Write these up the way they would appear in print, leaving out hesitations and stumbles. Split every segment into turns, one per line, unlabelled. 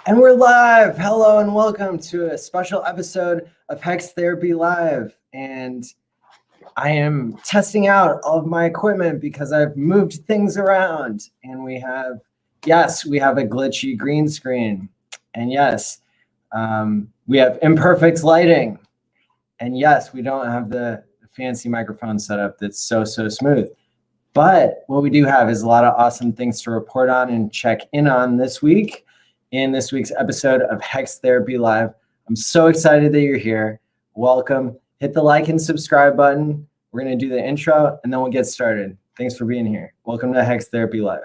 And we're live. Hello and welcome to a special episode of Hex Therapy Live. And I am testing out all of my equipment because I've moved things around. And we have a glitchy green screen. And yes, we have imperfect lighting. And yes, we don't have the fancy microphone setup that's so smooth. But what we do have is a lot of awesome things to report on and check in on this week. In this week's episode of Hex Therapy Live. I'm so excited that you're here. Welcome. Hit the like and subscribe button. We're going to do the intro and then we'll get started. Thanks for being here. Welcome to Hex Therapy Live.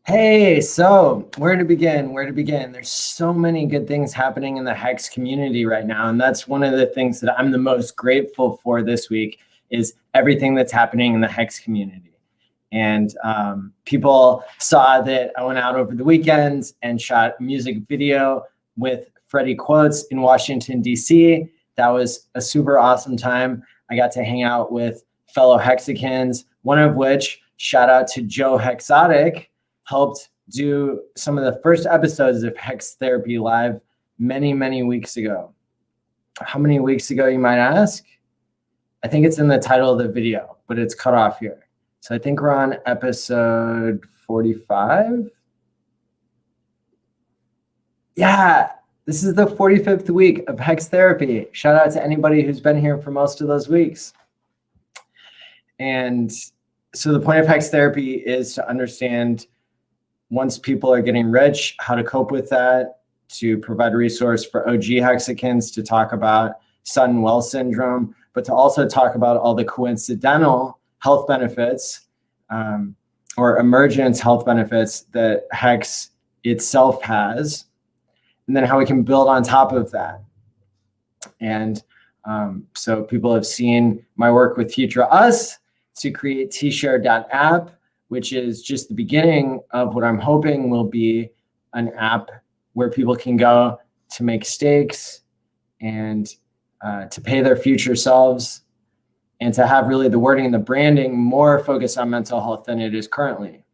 Hey, so where to begin? There's so many good things happening in the Hex community right now. And that's one of the things that I'm the most grateful for this week is everything that's happening in the Hex community. And people saw that I went out over the weekend and shot a music video with Freddie Quotes in Washington, D.C. That was a super awesome time. I got to hang out with fellow Hexicans, one of which, shout out to Joe Hexotic, helped do some of the first episodes of Hex Therapy Live many weeks ago. How many weeks ago, you might ask? I think it's in the title of the video, but it's cut off here. So I think we're on episode 45. Yeah, this is the 45th week of Hex Therapy. Shout out to anybody who's been here for most of those weeks. And so the point of Hex Therapy is to understand once people are getting rich, how to cope with that, to provide a resource for OG Hexicans to talk about sudden wealth syndrome, but to also talk about all the coincidental health benefits or emergence health benefits that Hex itself has, and then how we can build on top of that. And so people have seen my work with Future Us to create tshare.app, which is just the beginning of what I'm hoping will be an app where people can go to make stakes and to pay their future selves and to have really the wording and the branding more focused on mental health than it is currently,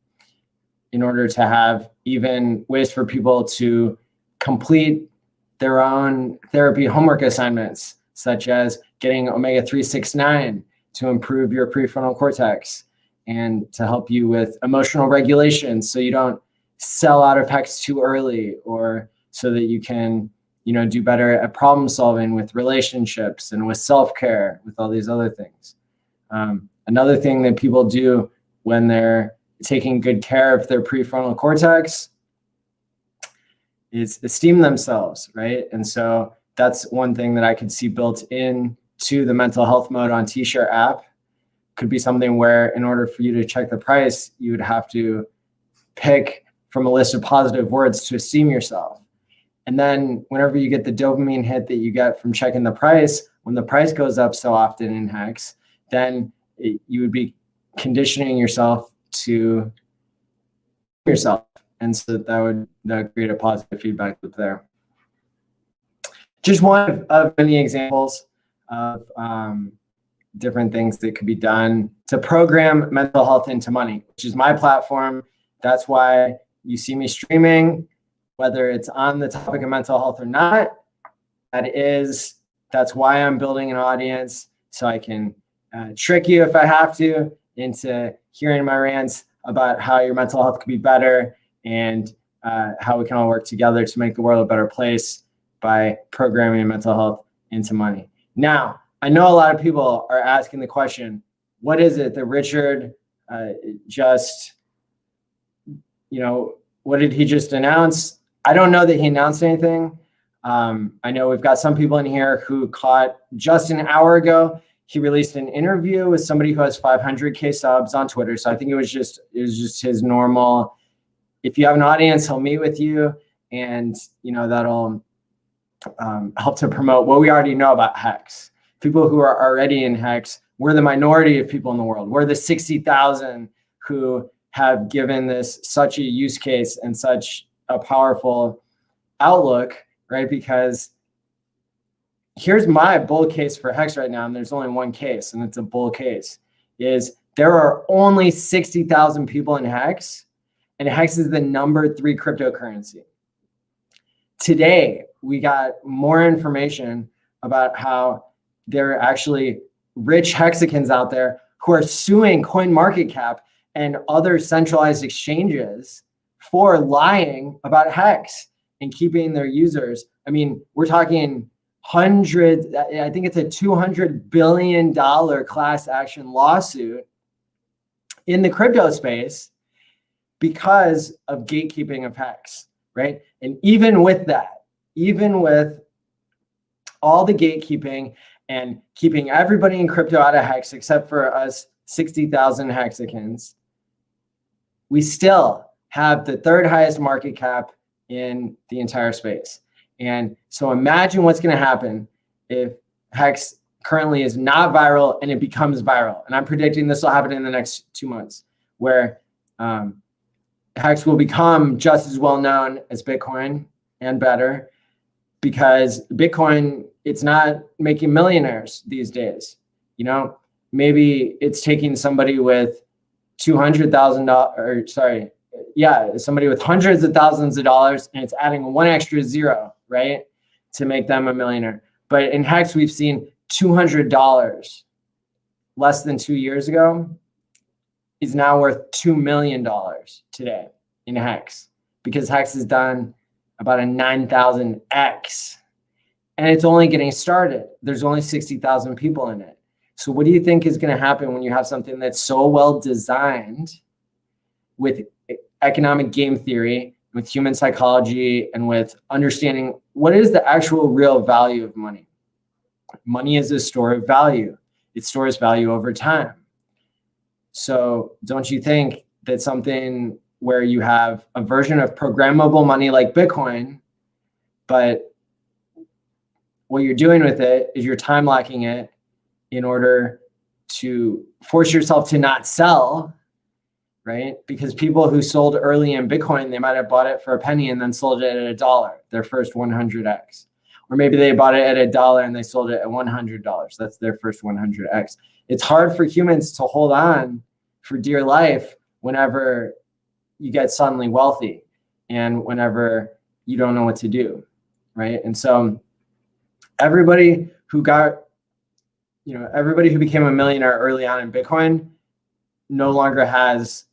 in order to have even ways for people to complete their own therapy homework assignments, such as getting omega-369 to improve your prefrontal cortex, and to help you with emotional regulation so you don't sell out of Hex too early, or so that you can, do better at problem solving with relationships and with self-care, with all these other things. Another thing that people do when they're taking good care of their prefrontal cortex is esteem themselves, right? And so that's one thing that I could see built in to the mental health mode on Tshare app. Could be something where in order for you to check the price, you would have to pick from a list of positive words to esteem yourself. And then whenever you get the dopamine hit that you get from checking the price, when the price goes up so often in Hex, then you would be conditioning yourself to yourself. And so that would create a positive feedback loop there. Just one of many examples of different things that could be done to program mental health into money, which is my platform. That's why you see me streaming, whether it's on the topic of mental health or not. That's why I'm building an audience, so I can trick you if I have to into hearing my rants about how your mental health could be better and how we can all work together to make the world a better place by programming mental health into money. Now, I know a lot of people are asking the question, what is it that Richard what did he just announce? I don't know that he announced anything. I know we've got some people in here who caught just an hour ago he released an interview with somebody who has 500K subs on Twitter. So I think it was just his normal, if you have an audience, he'll meet with you, and that'll help to promote what we already know about Hex. People who are already in Hex, we're the minority of people in the world. We're the 60,000 who have given this such a use case and such a powerful outlook, right? Because here's my bull case for Hex right now, and there's only one case, and it's a bull case, is there are only 60,000 people in Hex, and Hex is the #3 cryptocurrency. Today, we got more information about how there are actually rich Hexicans out there who are suing CoinMarketCap and other centralized exchanges for lying about Hex and keeping their users. I mean, we're talking hundreds, I think it's a $200 billion class action lawsuit in the crypto space because of gatekeeping of Hex, right? And even with that, even with all the gatekeeping and keeping everybody in crypto out of Hex except for us 60,000 Hexicans, we still have the 3rd highest market cap in the entire space. And so imagine what's going to happen if Hex currently is not viral and it becomes viral. And I'm predicting this will happen in the next 2 months, where Hex will become just as well known as Bitcoin and better, because Bitcoin, it's not making millionaires these days. Maybe it's taking somebody with $200,000, or sorry, yeah, somebody with hundreds of thousands of dollars, and it's adding one extra zero, right, to make them a millionaire. But in Hex, we've seen $200 less than 2 years ago is now worth $2 million today in Hex, because Hex has done about a 9,000x, and it's only getting started. There's only 60,000 people in it. So what do you think is going to happen when you have something that's so well designed with economic game theory, with human psychology, and with understanding what is the actual real value of money? Money is a store of value. It stores value over time. So don't you think that something where you have a version of programmable money like Bitcoin, but what you're doing with it is you're time locking it in order to force yourself to not sell, right? Because people who sold early in Bitcoin, they might have bought it for a penny and then sold it at $1, their first 100x. Or maybe they bought it at $1 and they sold it at $100. That's their first 100x. It's hard for humans to hold on for dear life whenever you get suddenly wealthy and whenever you don't know what to do, right? And so everybody who became a millionaire early on in Bitcoin no longer has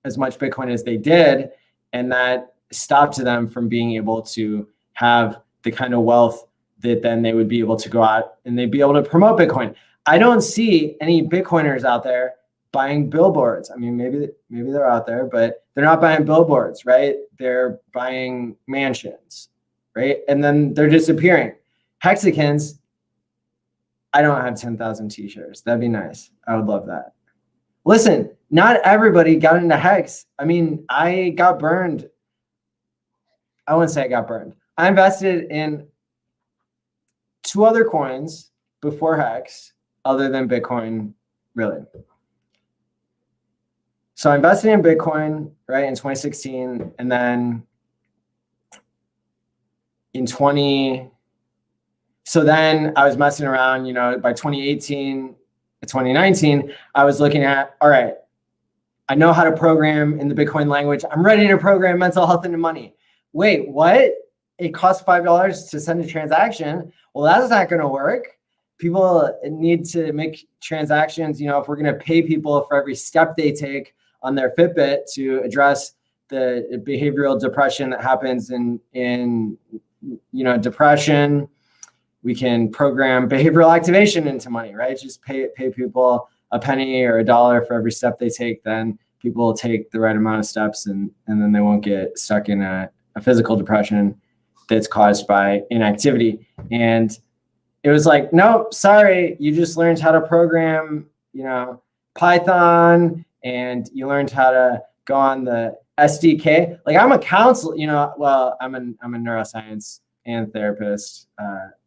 as much Bitcoin as they did, and that stopped them from being able to have the kind of wealth that then they would be able to go out and they'd be able to promote Bitcoin. I don't see any Bitcoiners out there buying billboards. I mean, maybe they're out there, but they're not buying billboards, right? They're buying mansions, right? And then they're disappearing. Hexicans, I don't have 10,000 t-shirts. That'd be nice. I would love that. Listen, not everybody got into Hex. I mean, I got burned. I wouldn't say I got burned. I invested in 2 other coins before Hex, other than Bitcoin, really. So I invested in Bitcoin, right, in 2016, and then so then I was messing around, by 2018, 2019, I was looking at, all right, I know how to program in the Bitcoin language. I'm ready to program mental health into money. Wait, what? It costs $5 to send a transaction. Well, that's not going to work. People need to make transactions, if we're going to pay people for every step they take on their Fitbit to address the behavioral depression that happens in depression. We can program behavioral activation into money, right? Just pay people a penny or $1 for every step they take. Then people will take the right amount of steps, and then they won't get stuck in a physical depression that's caused by inactivity. And it was like, nope, sorry, you just learned how to program, Python, and you learned how to go on the SDK. Like, I'm a counselor, well, I'm a neuroscience and therapist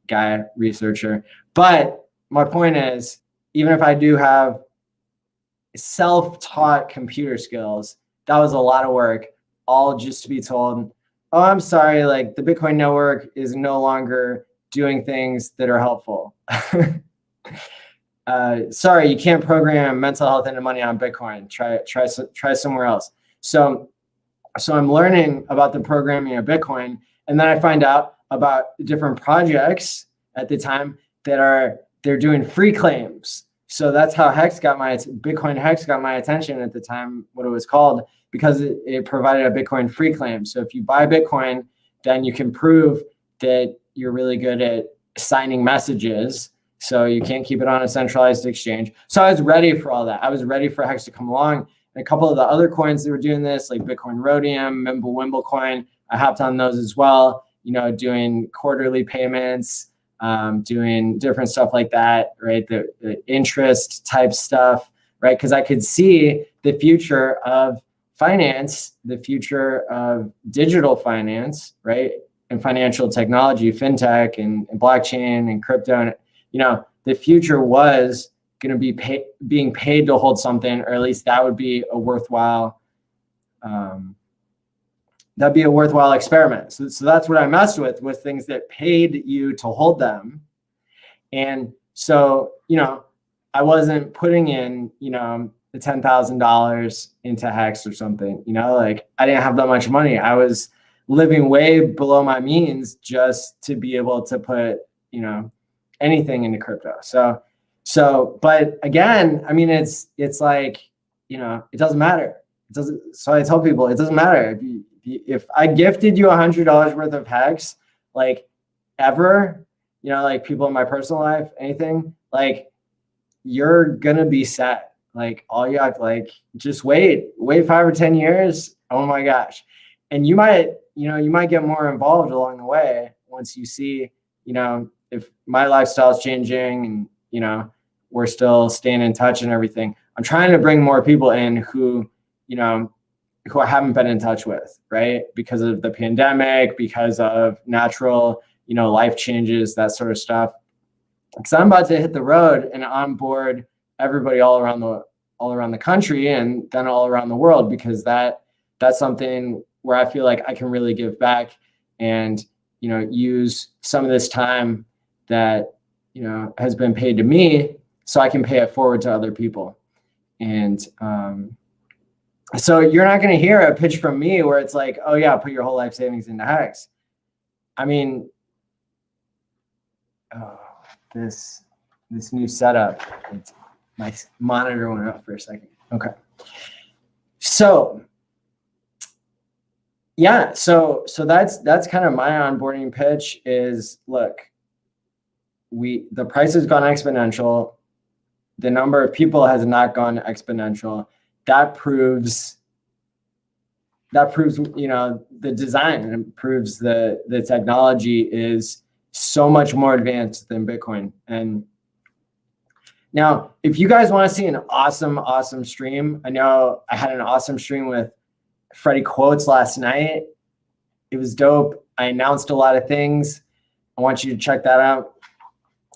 guy, researcher. But my point is, even if I do have self-taught computer skills, that was a lot of work, all just to be told, oh, I'm sorry, like the Bitcoin network is no longer doing things that are helpful. Sorry, you can't program mental health into money on Bitcoin. Try somewhere else. So I'm learning about the programming of Bitcoin, and then I find out about different projects at the time they're doing free claims. So that's how Bitcoin Hex got my attention at the time, what it was called, because it provided a Bitcoin free claim. So if you buy Bitcoin, then you can prove that you're really good at signing messages. So you can't keep it on a centralized exchange. So I was ready for all that. I was ready for Hex to come along. And a couple of the other coins that were doing this, like Bitcoin Rhodium, Mimblewimble coin, I hopped on those as well, doing quarterly payments, doing different stuff like that, right? The interest type stuff, right? Because I could see the future of finance, the future of digital finance, right? And financial technology, fintech and blockchain and crypto. And, the future was going to be being paid to hold something, or at least that would be a worthwhile, that'd be a worthwhile experiment. So that's what I messed with things that paid you to hold them. And so, I wasn't putting in, the $10,000 into Hex or something, like I didn't have that much money. I was living way below my means just to be able to put, anything into crypto. So, but again, I mean, it's like, it doesn't matter. It doesn't. So I tell people, it doesn't matter if I gifted you $100 worth of Hex, like ever, like people in my personal life, anything, like you're gonna be set. Like all you have, like just wait 5 or 10 years. Oh my gosh. And you might get more involved along the way once you see, if my lifestyle is changing and, we're still staying in touch and everything. I'm trying to bring more people in who I haven't been in touch with, right? Because of the pandemic, because of natural, life changes, that sort of stuff. Because I'm about to hit the road and onboard everybody all around the country and then all around the world, because that's something where I feel like I can really give back and, use some of this time that, has been paid to me so I can pay it forward to other people. And so you're not going to hear a pitch from me where it's like, oh yeah, put your whole life savings into Hex. I mean, this new setup, my monitor went up for a second. Okay. So yeah, so that's kind of my onboarding pitch is, look, the price has gone exponential. The number of people has not gone exponential. That proves, the design, and proves the technology is so much more advanced than Bitcoin. And now, if you guys want to see an awesome stream, I know I had an awesome stream with Freddie Quotes last night. It was dope. I announced a lot of things. I want you to check that out.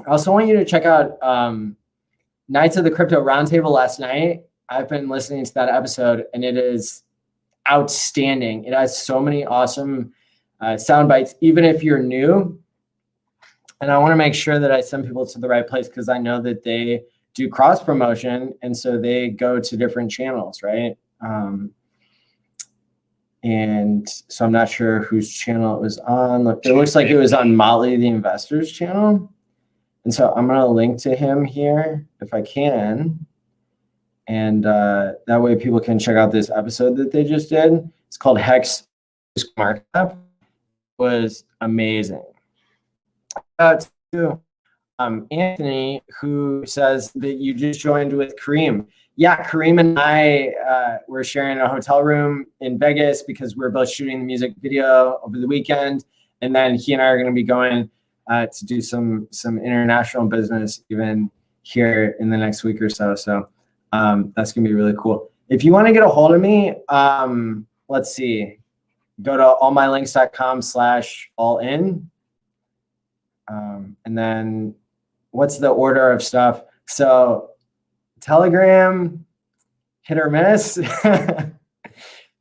I also want you to check out Knights of the Crypto Roundtable last night. I've been listening to that episode, and it is outstanding. It has so many awesome sound bites, even if you're new. And I want to make sure that I send people to the right place, because I know that they do cross promotion, and so they go to different channels, right? And so I'm not sure whose channel it was on. It looks like it was on Motley the Investor's channel. And so I'm going to link to him here if I can. And that way people can check out this episode that they just did. It's called Hex Markup. It was amazing. To Anthony, who says that you just joined with Kareem. Yeah, Kareem and I were sharing a hotel room in Vegas because we're both shooting the music video over the weekend. And then he and I are going to be going to do some international business even here in the next week or so. So that's gonna be really cool. If you want to get a hold of me, let's see, go to allmylinks.com/allin. And then what's the order of stuff? So Telegram, hit or miss,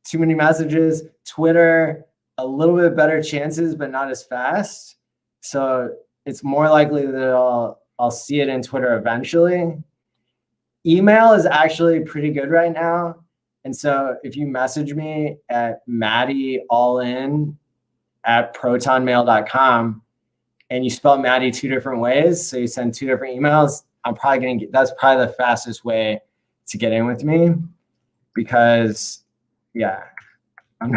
too many messages. Twitter, a little bit better chances, but not as fast. So it's more likely that I'll see it in Twitter eventually. Email is actually pretty good right now. And so if you message me at maddieallin@protonmail.com and you spell Maddie 2 different ways, so you send 2 different emails, I'm probably going to get, that's probably the fastest way to get in with me, because yeah, I'm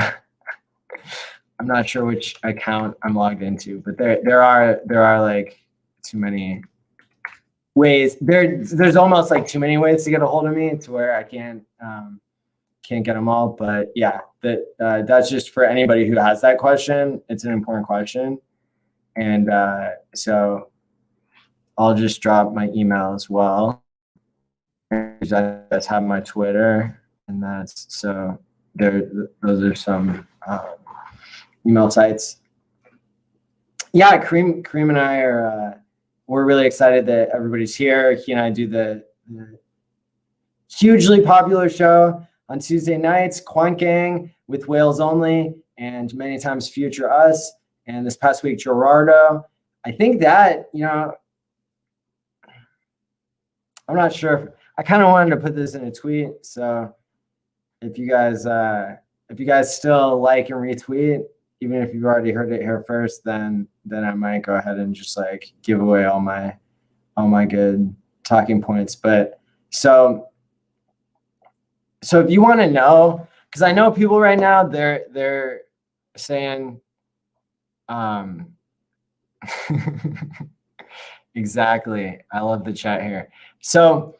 not sure which account I'm logged into, but there are like too many ways. There's almost like too many ways to get a hold of me to where I can't get them all. But yeah, that's just for anybody who has that question. It's an important question. And so I'll just drop my email as well. That's have my Twitter, and that's so there. Those are some email sites. Yeah, Kareem and I are we're really excited that everybody's here. He and I do the hugely popular show on Tuesday nights, Quant Gang with Whales Only, and many times Future Us. And this past week, Gerardo. I think that, you know, I'm not sure if I kind of wanted to put this in a tweet. So if you guys still like and retweet, even if you've already heard it here first, then I might go ahead and just like give away all my good talking points. But so if you want to know, because I know people right now, they're saying, exactly. I love the chat here. So,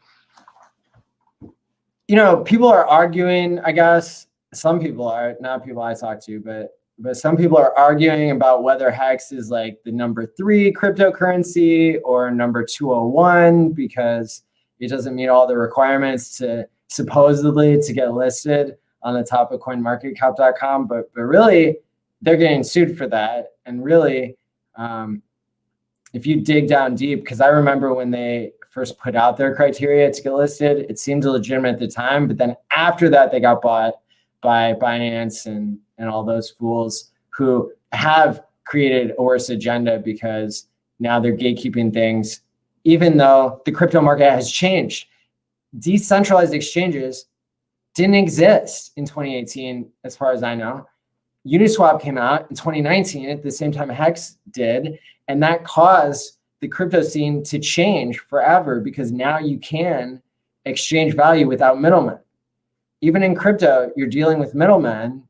you know, people are arguing, I guess some people are, not people I talk to, but some people are arguing about whether Hex is like the number 3 cryptocurrency or number 201 because it doesn't meet all the requirements to supposedly to get listed on the top of coinmarketcap.com. But really, they're getting sued for that. And really, if you dig down deep, because I remember when they first put out their criteria to get listed, it seemed legitimate at the time. But then after that, they got bought by Binance and all those fools who have created a worse agenda, because now they're gatekeeping things, even though the crypto market has changed. Decentralized exchanges didn't exist in 2018, as far as I know. Uniswap came out in 2019 at the same time Hex did, and that caused the crypto scene to change forever, because now you can exchange value without middlemen. Even in crypto, you're dealing with middlemen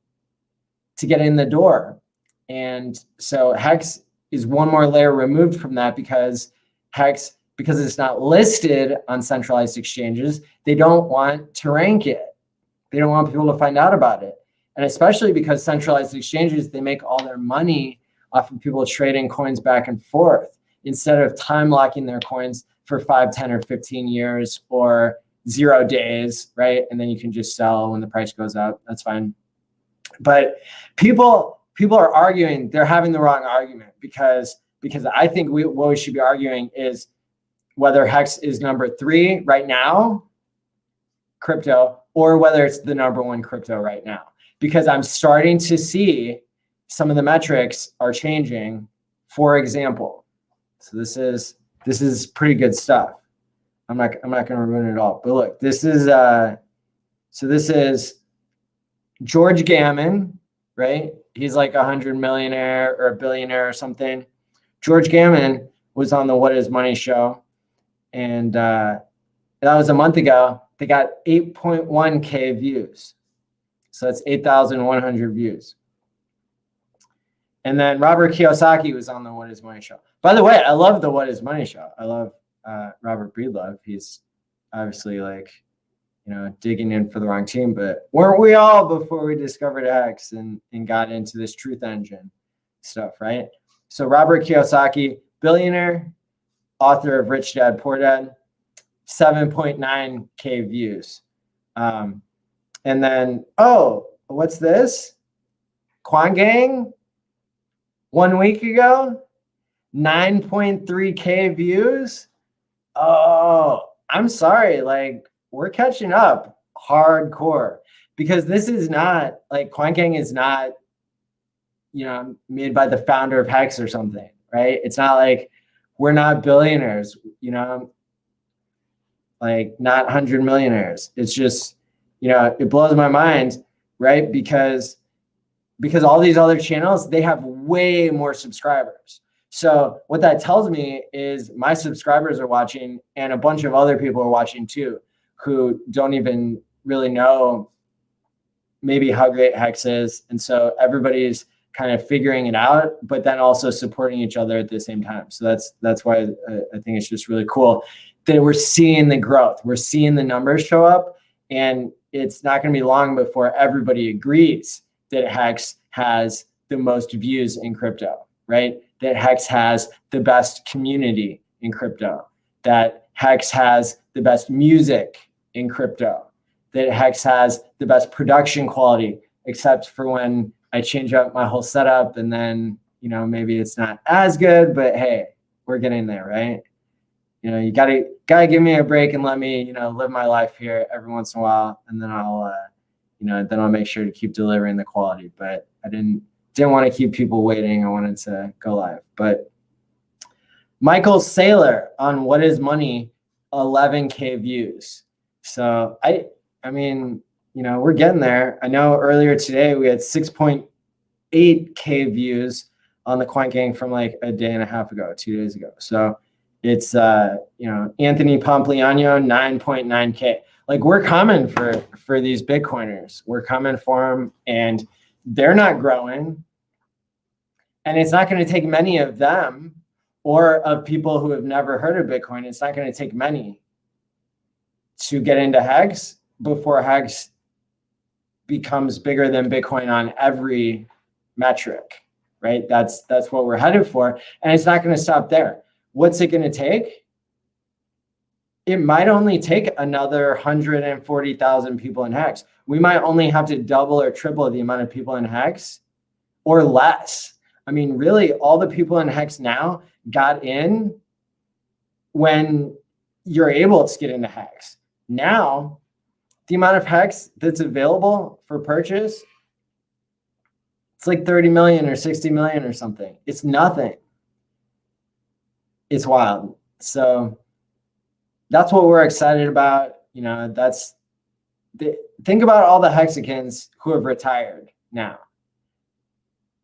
to get in the door. And so Hex is one more layer removed from that, because Hex, because it's not listed on centralized exchanges, they don't want to rank it. They don't want people to find out about it. And especially because centralized exchanges, they make all their money off of people trading coins back and forth, instead of time locking their coins for 5, 10, or 15 years or 0 days, right? And then you can just sell when the price goes up. That's fine. But people are arguing, they're having the wrong argument, because I think what we should be arguing is whether Hex is number 3 right now, crypto, or whether it's the number 1 crypto right now. Because I'm starting to see some of the metrics are changing. For example, so this is pretty good stuff. I'm not going to ruin it all. But look, this is George Gammon, right? He's like a 100 millionaire or a billionaire or something. George Gammon was on the What Is Money show, and that was a month ago. They got 8.1K views. So that's 8,100 views. And then Robert Kiyosaki was on the What Is Money show. By the way, I love the What Is Money show. I love Robert Breedlove. He's obviously like, you know, digging in for the wrong team, but weren't we all before we discovered Hex and got into this truth engine stuff, right? So Robert Kiyosaki billionaire, author of Rich Dad, Poor Dad, 7.9K views. And then, oh, what's this? Quan Gang, 1 week ago, 9.3K views. Oh, I'm sorry. Like, we're catching up hardcore, because this is not like, Quan Gang is not, made by the founder of Hex or something, right? It's not like we're not billionaires, like not 100 millionaires. It's just, it blows my mind, right? Because all these other channels, they have way more subscribers. So what that tells me is my subscribers are watching, and a bunch of other people are watching too, who don't even really know maybe how great Hex is. And so everybody's kind of figuring it out, but then also supporting each other at the same time. So that's why I think it's just really cool that we're seeing the growth. We're seeing the numbers show up, and it's not going to be long before everybody agrees that Hex has the most views in crypto, right? That Hex has the best community in crypto, that Hex has the best music in crypto, that Hex has the best production quality, except for when I change up my whole setup, and then, maybe it's not as good, but hey, we're getting there, right? You gotta give me a break and let me, live my life here every once in a while, and then I'll, then I'll make sure to keep delivering the quality. But I didn't want to keep people waiting. I wanted to go live. But Michael Saylor on What Is Money, 11K views. So I mean, we're getting there. I know earlier today we had 6.8K views on the Quant Gang from like a day and a half ago, 2 days ago. So it's, Anthony Pompliano, 9.9K. Like, we're coming for these Bitcoiners. We're coming for them, and they're not growing. And it's not going to take many of them, or of people who have never heard of Bitcoin. It's not going to take many to get into Hex before Hex becomes bigger than Bitcoin on every metric, right? That's what we're headed for. And it's not going to stop there. What's it going to take? It might only take another 140,000 people in Hex. We might only have to double or triple the amount of people in Hex, or less. I mean, really, all the people in Hex now got in when you're able to get into Hex. Now, the amount of Hex that's available for purchase, it's like 30 million or 60 million or something. It's nothing. It's wild. So that's what we're excited about. Think about all the Hexicans who have retired now.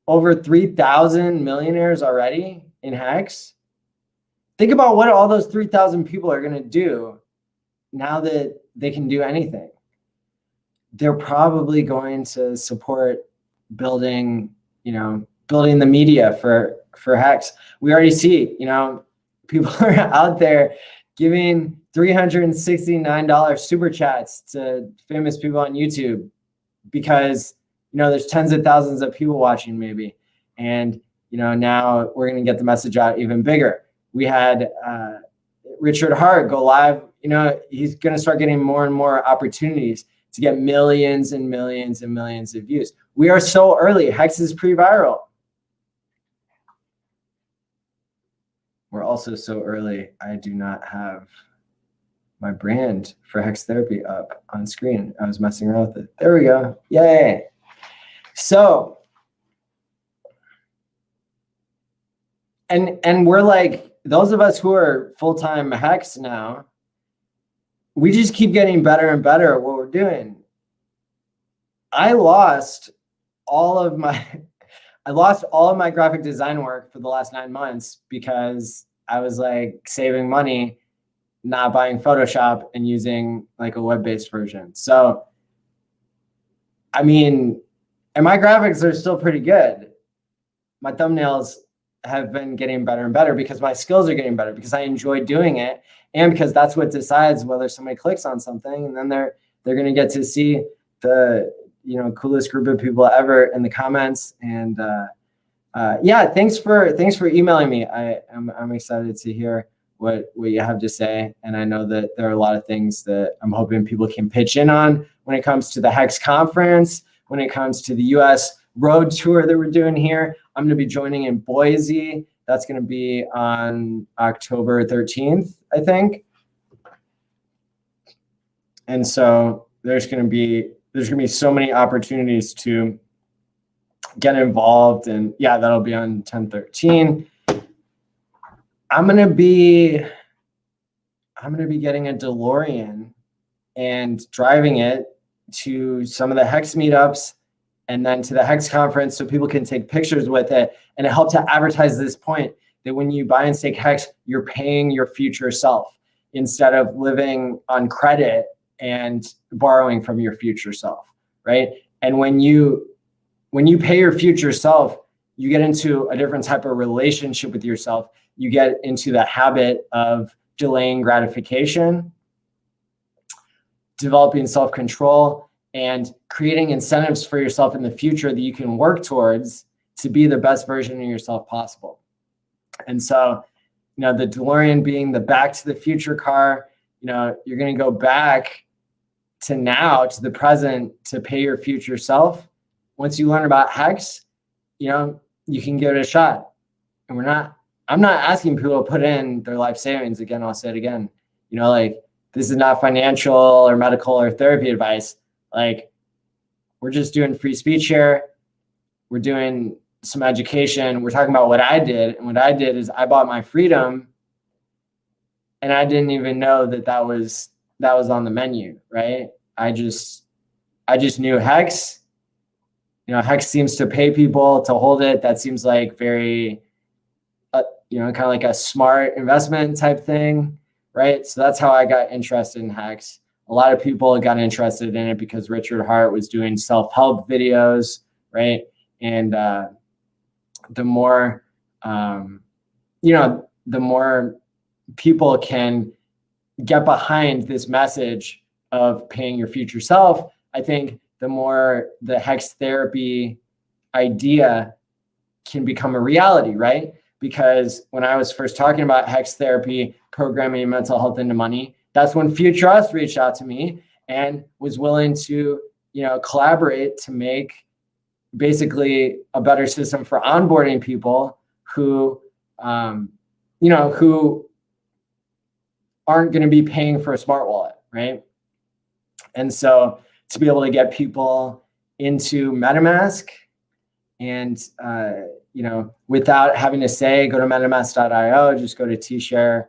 Over 3,000 millionaires already in Hex. Think about what all those 3,000 people are going to do now that they can do anything. They're probably going to support building the media for Hex. We already see, people are out there giving $369 super chats to famous people on YouTube because, there's tens of thousands of people watching maybe. And, now we're going to get the message out even bigger. We had Richard Hart go live. He's going to start getting more and more opportunities to get millions and millions and millions of views. We are so early. Hex is pre-viral. We're also so early. I do not have my brand for Hex Therapy up on screen. I was messing around with it. There we go. Yay. So, and we're like, those of us who are full-time Hex now, we just keep getting better and better at what we're doing. I lost all of my graphic design work for the last 9 months because I was like saving money, not buying Photoshop and using like a web-based version. So, I mean, and my graphics are still pretty good. My thumbnails have been getting better and better because my skills are getting better, because I enjoy doing it, and because that's what decides whether somebody clicks on something, and then they're going to get to see the coolest group of people ever in the comments, and yeah, thanks for emailing me. I'm excited to hear what you have to say. And I know that there are a lot of things that I'm hoping people can pitch in on when it comes to the Hex conference, when it comes to the US road tour that we're doing here. I'm gonna be joining in Boise. That's gonna be on October 13th, I think. And so there's gonna be so many opportunities to get involved, and yeah, that'll be on 10/13. I'm gonna be getting a DeLorean and driving it to some of the Hex meetups and then to the Hex conference so people can take pictures with it. And it helped to advertise this point that when you buy and stake Hex, you're paying your future self instead of living on credit and borrowing from your future self, right? And when you pay your future self, you get into a different type of relationship with yourself. You get into the habit of delaying gratification, developing self-control, and creating incentives for yourself in the future that you can work towards to be the best version of yourself possible. And so, you know, the DeLorean being the Back to the Future car, you know, you're going to go back to now, to the present, to pay your future self. Once you learn about Hex, you know, you can give it a shot. And I'm not asking people to put in their life savings. Again, I'll say it again. You know, like, this is not financial or medical or therapy advice. Like, we're just doing free speech here. We're doing some education. We're talking about what I did. And what I did is I bought my freedom, and I didn't even know that was on the menu, right? I just knew Hex. You know, Hex seems to pay people to hold it. That seems like very, you know, kind of like a smart investment type thing, right? So that's how I got interested in Hex. A lot of people got interested in it because Richard Hart was doing self-help videos, right? And the more, you know, the more people can get behind this message of paying your future self, I think the more the Hex therapy idea can become a reality, right? Because when I was first talking about Hex therapy, programming mental health into money, that's when Future Us reached out to me and was willing to, you know, collaborate to make basically a better system for onboarding people who, you know, who aren't going to be paying for a smart wallet, right? And so to be able to get people into MetaMask and, you know, without having to say, go to metamask.io, just go to tshare.io.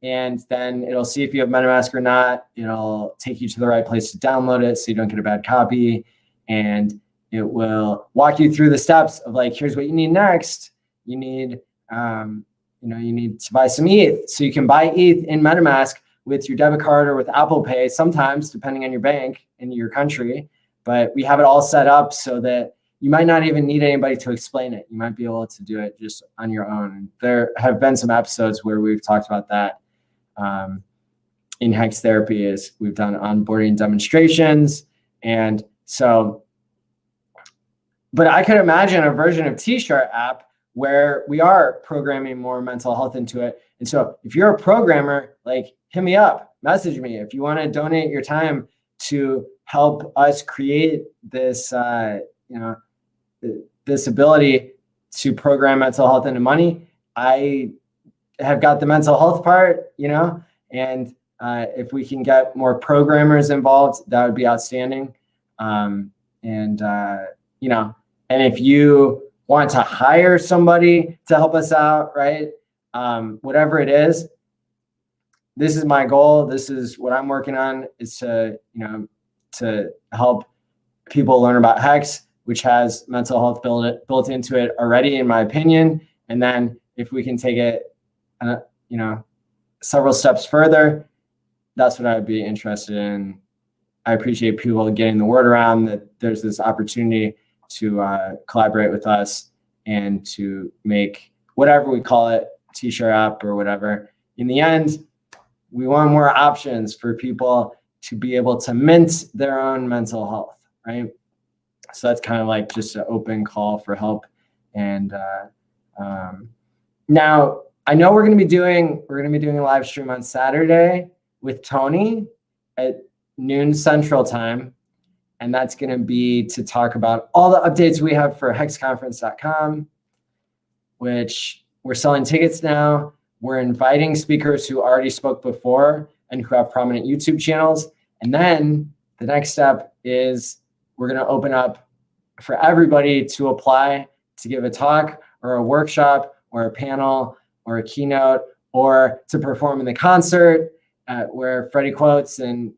And then it'll see if you have MetaMask or not. It'll take you to the right place to download it so you don't get a bad copy. And it will walk you through the steps of, like, here's what you need next. You need, you know, you need to buy some ETH. So you can buy ETH in MetaMask with your debit card or with Apple Pay, sometimes depending on your bank in your country. But we have it all set up so that you might not even need anybody to explain it. You might be able to do it just on your own. There have been some episodes where we've talked about that. In Hex Therapy, is we've done onboarding demonstrations. And so, but I could imagine a version of T-Shirt app where we are programming more mental health into it. And so if you're a programmer, like, hit me up, message me. If you want to donate your time to help us create this, you know, this ability to program mental health into money, I have got the mental health part, you know, and if we can get more programmers involved, that would be outstanding. You know, and if you want to hire somebody to help us out, right? Whatever it is, this is my goal. This is what I'm working on, is to, you know, to help people learn about Hex, which has mental health built into it already, in my opinion. And then if we can take it, you know, several steps further, that's what I would be interested in. I appreciate people getting the word around that there's this opportunity to collaborate with us and to make whatever we call it, T-shirt app or whatever. In the end, we want more options for people to be able to mint their own mental health, right? So that's kind of like just an open call for help. And now I know we're going to be doing a live stream on Saturday with Tony at noon Central Time. And that's going to be to talk about all the updates we have for hexconference.com, which we're selling tickets now. We're inviting speakers who already spoke before and who have prominent YouTube channels. And then the next step is we're going to open up for everybody to apply to give a talk or a workshop or a panel or a keynote or to perform in the concert where Freddie Quotes and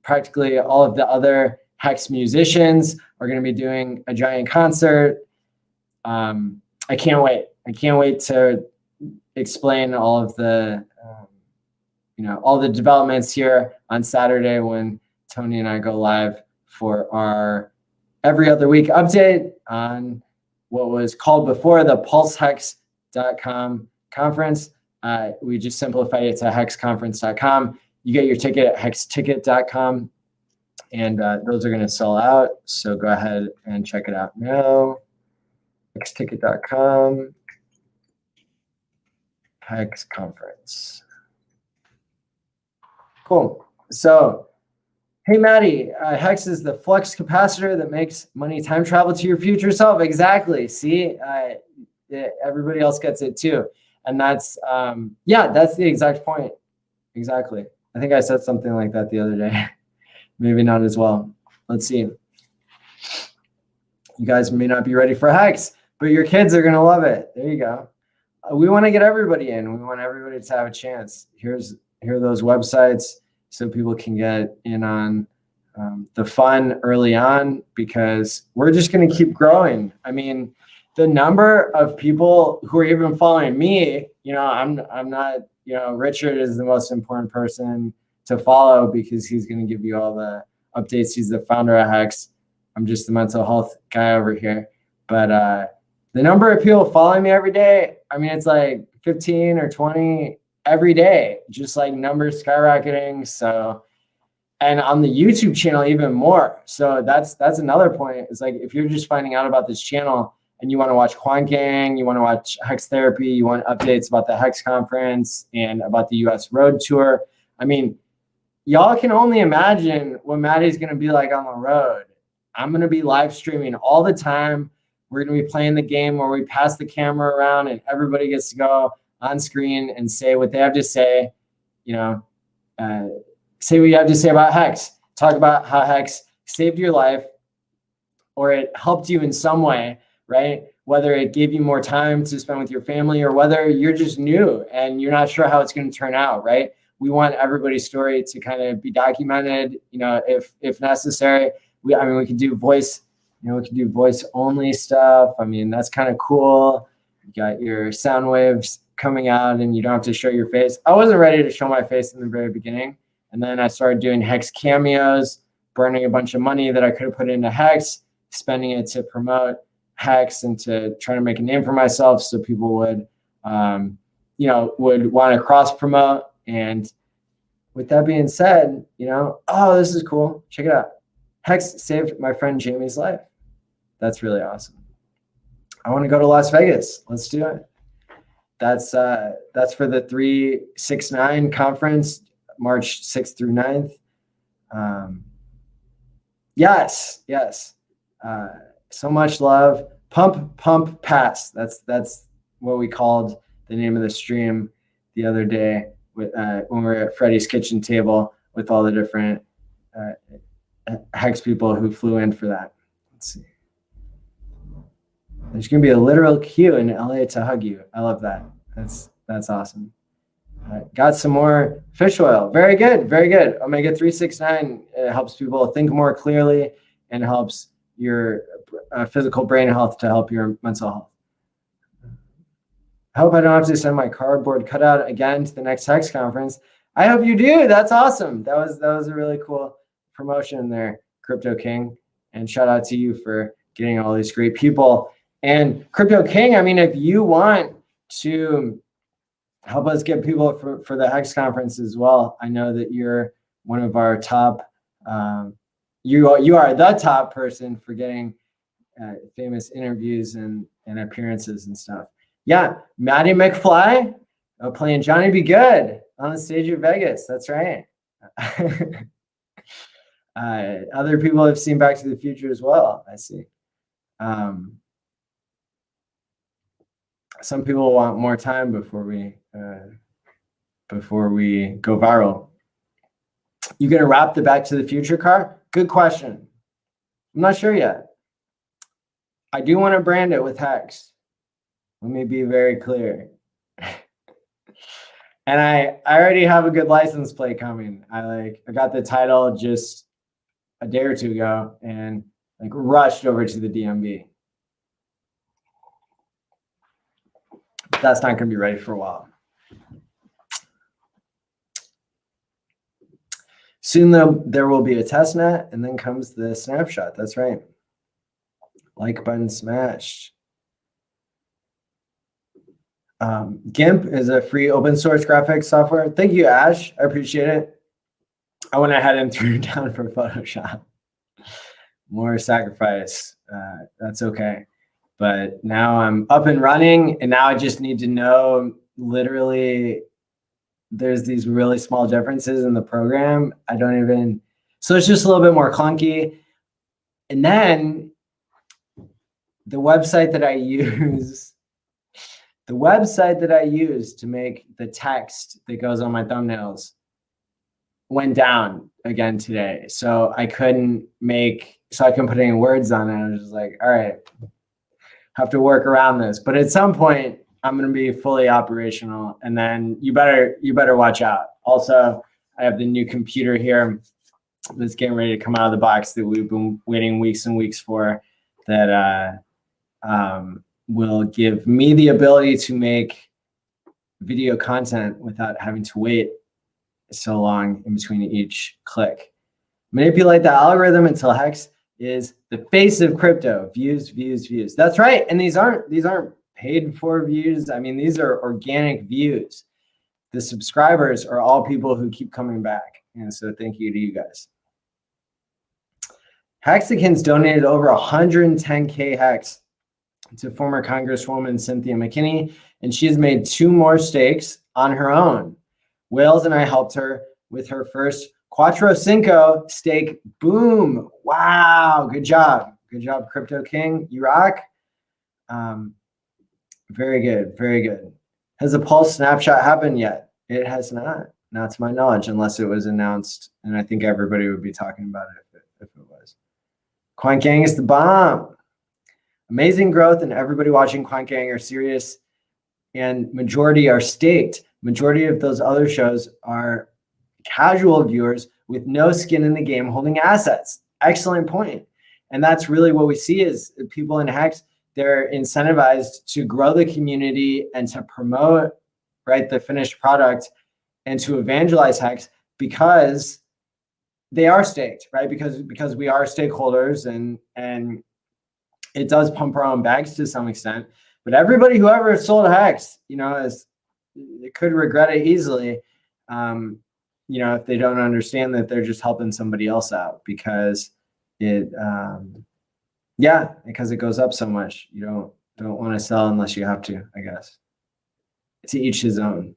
practically all of the other Hex musicians are going to be doing a giant concert. I can't wait. I can't wait to explain all of the, all the developments here on Saturday when Tony and I go live for our every other week update on what was called before the pulsehex.com conference. We just simplified it to hexconference.com. You get your ticket at hexticket.com. And those are going to sell out. So go ahead and check it out now. Hexticket.com. Hex Conference. Cool. So, hey, Maddie, Hex is the flux capacitor that makes money time travel to your future self. Exactly. See, everybody else gets it too. And that's, that's the exact point. Exactly. I think I said something like that the other day. Maybe not as well. Let's see. You guys may not be ready for Hex, but your kids are going to love it. There you go. We want to get everybody in. We want everybody to have a chance. Here are those websites so people can get in on the fun early on, because we're just going to keep growing. I mean, the number of people who are even following me, I'm not, Richard is the most important person to follow because he's going to give you all the updates. He's the founder of Hex. I'm just the mental health guy over here. But the number of people following me every day, I mean, it's like 15 or 20 every day, just like numbers skyrocketing. So, and on the YouTube channel, even more. So that's another point. It's like, if you're just finding out about this channel and you want to watch Quant Gang, you want to watch Hex Therapy, you want updates about the Hex conference and about the US road tour. I mean, y'all can only imagine what Maddie's going to be like on the road. I'm going to be live streaming all the time. We're going to be playing the game where we pass the camera around and everybody gets to go on screen and say what they have to say, say what you have to say about Hex. Talk about how Hex saved your life or it helped you in some way, right? Whether it gave you more time to spend with your family or whether you're just new and you're not sure how it's going to turn out, right? We want everybody's story to kind of be documented, if necessary. We can do voice, we can do voice only stuff. I mean, that's kind of cool. You got your sound waves coming out and you don't have to show your face. I wasn't ready to show my face in the very beginning. And then I started doing Hex cameos, burning a bunch of money that I could have put into Hex, spending it to promote Hex and to try to make a name for myself so people would, would want to cross promote. And with that being said, oh, this is cool. Check it out. Hex saved my friend Jamie's life. That's really awesome. I want to go to Las Vegas. Let's do it. That's for the 369 conference, March 6th through 9th. Yes. So much love. Pump, pass. That's what we called the name of the stream the other day when we were at Freddie's kitchen table with all the different Hex people who flew in for that. Let's see. There's going to be a literal queue in LA to hug you. I love that. That's awesome. Got some more fish oil. Very good. Omega 369 helps people think more clearly and helps your physical brain health to help your mental health. I hope I don't have to send my cardboard cutout again to the next Hex conference. I hope you do. That's awesome. That was a really cool promotion there, Crypto King. And shout out to you for getting all these great people. And Crypto King, I mean, if you want to help us get people for the Hex conference as well, I know that you're one of our top, you are the top person for getting famous interviews and appearances and stuff. Yeah, Maddie McFly playing Johnny Be Good on the stage of Vegas. That's right. Other people have seen Back to the Future as well, I see. Some people want more time before we go viral. You gonna wrap the Back to the Future car? Good question. I'm not sure yet. I do want to brand it with Hex. Let me be very clear. And I already have a good license plate coming. I got the title just a day or two ago and like rushed over to the DMV. But that's not going to be ready for a while. Soon, though, there will be a test net, and then comes the snapshot. That's right. Like button smashed. GIMP is a free open source graphics software. Thank you, Ash. I appreciate it. I went ahead and threw down for Photoshop. More sacrifice. That's okay. But now I'm up and running, and now I just need to know literally there's these really small differences in the program. So it's just a little bit more clunky. And then the website that I use to make the text that goes on my thumbnails went down again today. So I couldn't put any words on it. I was just like, all right, have to work around this. But at some point, I'm going to be fully operational, and then you better watch out. Also, I have the new computer here that's getting ready to come out of the box that we've been waiting weeks and weeks for, that will give me the ability to make video content without having to wait so long in between each click. Manipulate the algorithm until Hex is the face of crypto. Views, views, views. That's right. And these aren't paid for views. I mean, these are organic views. The subscribers are all people who keep coming back. And so thank you to you guys. Hexicans donated over 110K Hex to former Congresswoman Cynthia McKinney, and she's made 2 more stakes on her own. Wales and I helped her with her first Quattro Cinco stake. Boom. Wow. Good job. Good job, Crypto King. You rock. Very good. Very good. Has a pulse snapshot happened yet? It has not. Not to my knowledge, unless it was announced, and I think everybody would be talking about it if it was. Quant Gang is the bomb. Amazing growth, and everybody watching Quant Gang are serious, and majority are staked. Majority of those other shows are casual viewers with no skin in the game holding assets. Excellent point. And that's really what we see is people in Hex, they're incentivized to grow the community and to promote, right, the finished product and to evangelize Hex because they are staked, right? Because we are stakeholders, and it does pump our own bags to some extent. But everybody who ever sold Hex, it could regret it easily, if they don't understand that they're just helping somebody else out because because it goes up so much. You don't want to sell unless you have to, I guess. To each his own.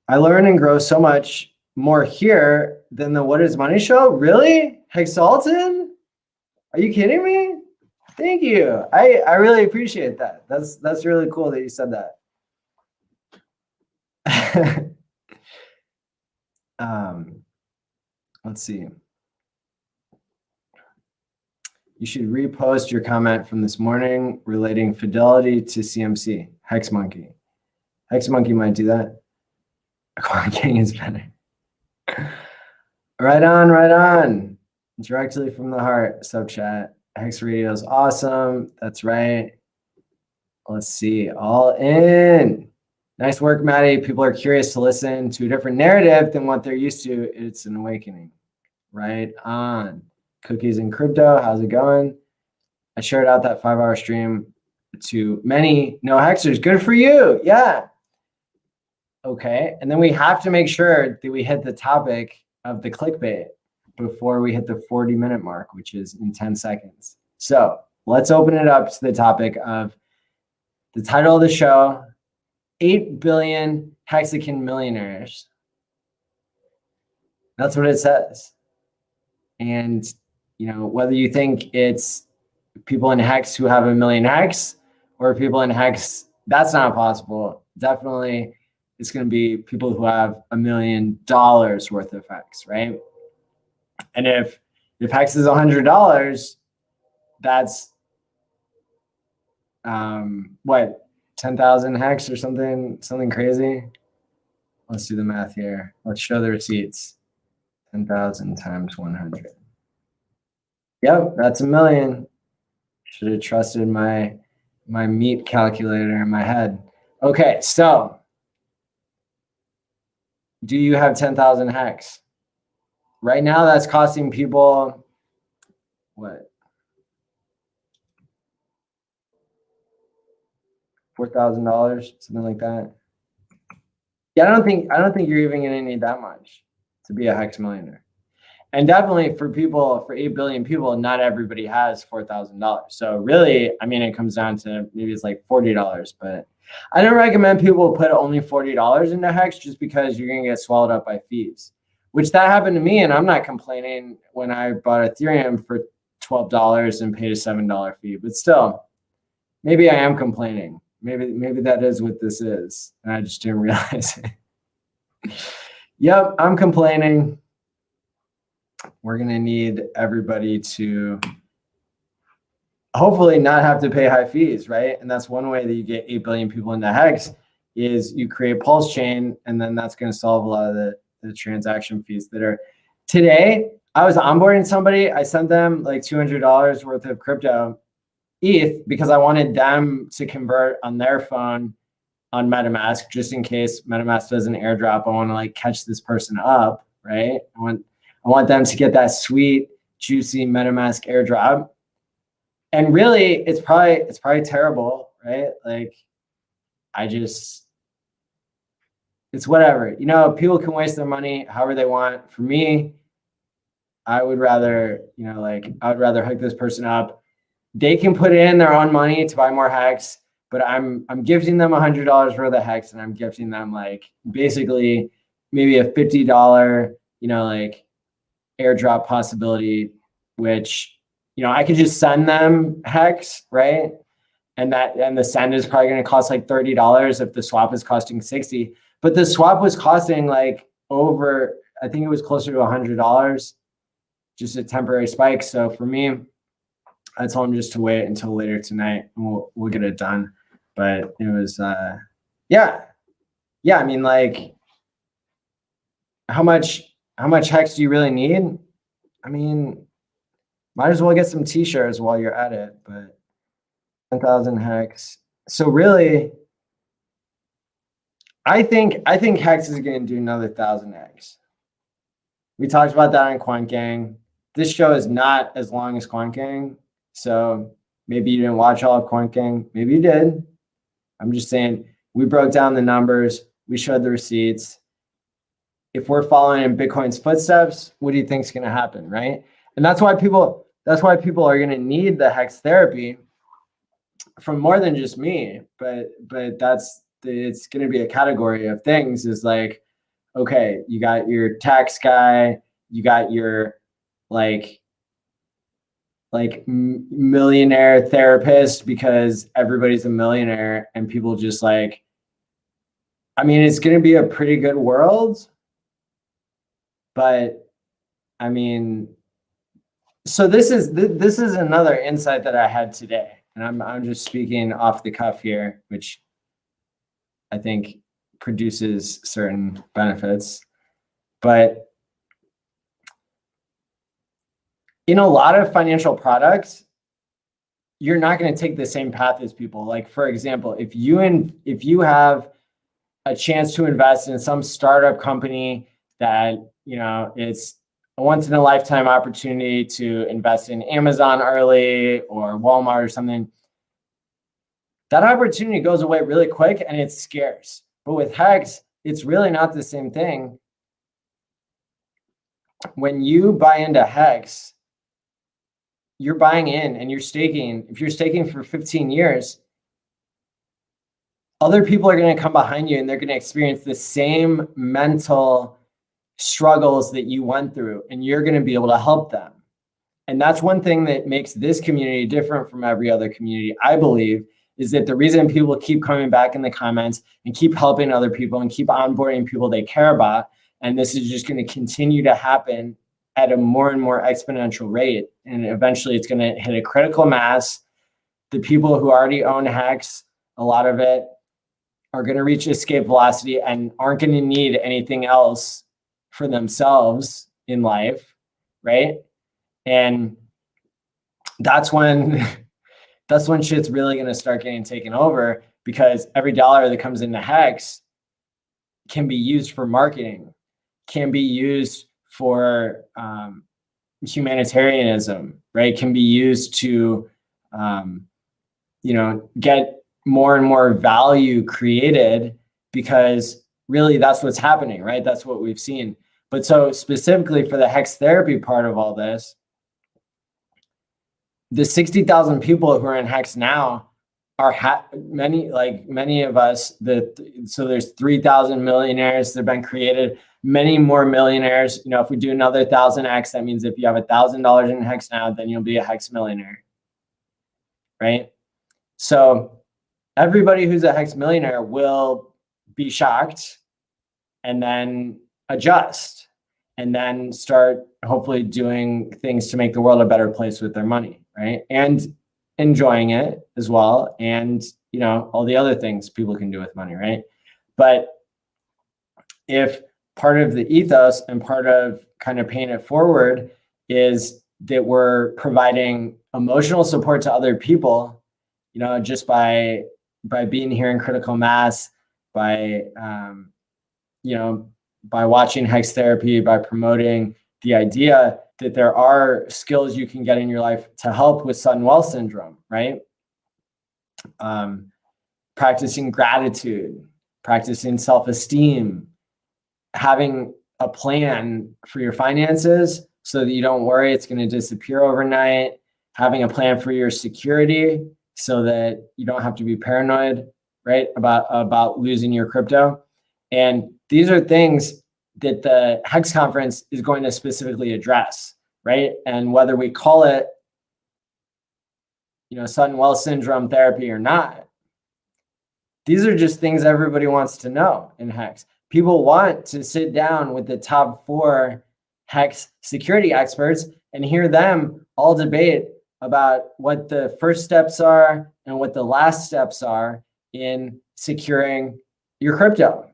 I learn and grow so much more here than the What Is Money show. Really? Hexalton? Are you kidding me? Thank you. I really appreciate that. That's really cool that you said that. Let's see. You should repost your comment from this morning relating fidelity to CMC. Hex Monkey. Hex Monkey might do that. Quant Gang is better. Right on, right on. Directly from the heart, sub chat. Hex Radio is awesome. That's right. Let's see. All in. Nice work, Maddie. People are curious to listen to a different narrative than what they're used to. It's an awakening. Right on. Cookies and Crypto. How's it going? I shared out that 5-hour stream to many no hexers. Good for you. Yeah. Okay. And then we have to make sure that we hit the topic of the clickbait before we hit the 40-minute mark, which is in 10 seconds. So let's open it up to the topic of the title of the show, 8 billion Hexican millionaires. That's what it says. And, whether you think it's people in Hex who have 1 million Hex or people in Hex, that's not possible. Definitely, it's going to be people who have $1 million worth of Hex, right? And if Hex is $100, that's what, 10,000 Hex or something crazy? Let's do the math here. Let's show the receipts. 10,000 times 100. Yep, that's 1 million. Should have trusted my meat calculator in my head. Okay, so do you have 10,000 Hex? Right now, that's costing people what? $4,000, something like that. Yeah, I don't think you're even gonna need that much to be a Hex millionaire. And definitely for 8 billion people, not everybody has $4,000. So really, I mean, it comes down to maybe it's like $40, but I don't recommend people put only $40 into Hex just because you're gonna get swallowed up by fees, which that happened to me. And I'm not complaining when I bought Ethereum for $12 and paid a $7 fee, but still, maybe I am complaining. Maybe that is what this is. And I just didn't realize it. Yep, I'm complaining. We're going to need everybody to hopefully not have to pay high fees, right? And that's one way that you get 8 billion people into Hex is you create Pulse Chain, and then that's going to solve a lot of the transaction fees that are. Today, I was onboarding somebody. I sent them like $200 worth of crypto ETH because I wanted them to convert on their phone on MetaMask, just in case MetaMask does an airdrop. I want to like catch this person up, right? I want them to get that sweet, juicy MetaMask airdrop. And really, it's probably terrible, right? Like, it's whatever. People can waste their money however they want. For me, I would rather, I would rather hook this person up. They can put in their own money to buy more Hex, but I'm gifting them $100 worth of Hex, and I'm gifting them like basically maybe a $50, like airdrop possibility, which, I could just send them Hex, right? And the send is probably going to cost like $30 if the swap is costing $60. But the swap was costing like over, I think it was closer to $100, just a temporary spike. So for me, I told him just to wait until later tonight, and we'll get it done. But it was, yeah. I mean, like, how much Hex do you really need? I mean, might as well get some t-shirts while you're at it. But 10,000 Hex. So really, I think Hex is going to do another 1,000 Hex. We talked about that on Quant Gang. This show is not as long as Quant Gang. So maybe you didn't watch all of Quant Gang. Maybe you did. I'm just saying, we broke down the numbers. We showed the receipts. If we're following in Bitcoin's footsteps, what do you think is going to happen, right? And that's why people are going to need the Hex therapy from more than just me. But it's going to be a category of things is like, okay, you got your tax guy, you got your like millionaire therapist because everybody's a millionaire and people just like, I mean, it's going to be a pretty good world, but I mean, so this is another insight that I had today, and I'm just speaking off the cuff here, which I think produces certain benefits, but in a lot of financial products, you're not going to take the same path as people. Like, for example, if you have a chance to invest in some startup company that, it's a once in a lifetime opportunity to invest in Amazon early or Walmart or something, that opportunity goes away really quick and it's scarce. But with Hex, it's really not the same thing. When you buy into Hex, you're buying in and you're staking, if you're staking for 15 years, other people are going to come behind you and they're going to experience the same mental struggles that you went through, and you're going to be able to help them. And that's one thing that makes this community different from every other community, I believe, is that the reason people keep coming back in the comments and keep helping other people and keep onboarding people they care about, and this is just going to continue to happen at a more and more exponential rate. And eventually it's going to hit a critical mass. The people who already own Hex, a lot of it, are going to reach escape velocity and aren't going to need anything else for themselves in life, right? And that's when shit's really going to start getting taken over, because every dollar that comes into Hex can be used for marketing, can be used for humanitarianism, right? Can be used to, get more and more value created, because really that's what's happening, right? That's what we've seen. But so specifically for the Hex therapy part of all this, the 60,000 people who are in Hex now are many of us, so there's 3,000 millionaires that have been created, many more millionaires. If we do another 1,000X, that means if you have $1,000 in Hex now, then you'll be a Hex millionaire, right? So everybody who's a Hex millionaire will be shocked and then adjust and then start hopefully doing things to make the world a better place with their money, right? And enjoying it as well. And, all the other things people can do with money, right? But if part of the ethos and part of kind of paying it forward is that we're providing emotional support to other people, just by being here in critical mass, by watching Hex Therapy, by promoting the idea that there are skills you can get in your life to help with sudden wealth syndrome, right? Practicing gratitude, practicing self-esteem, having a plan for your finances so that you don't worry it's going to disappear overnight, having a plan for your security so that you don't have to be paranoid, right, about losing your crypto. And these are things that the Hex conference is going to specifically address, right? And whether we call it, sudden wealth syndrome therapy or not, these are just things everybody wants to know in Hex. People want to sit down with the top 4 Hex security experts and hear them all debate about what the first steps are and what the last steps are in securing your crypto.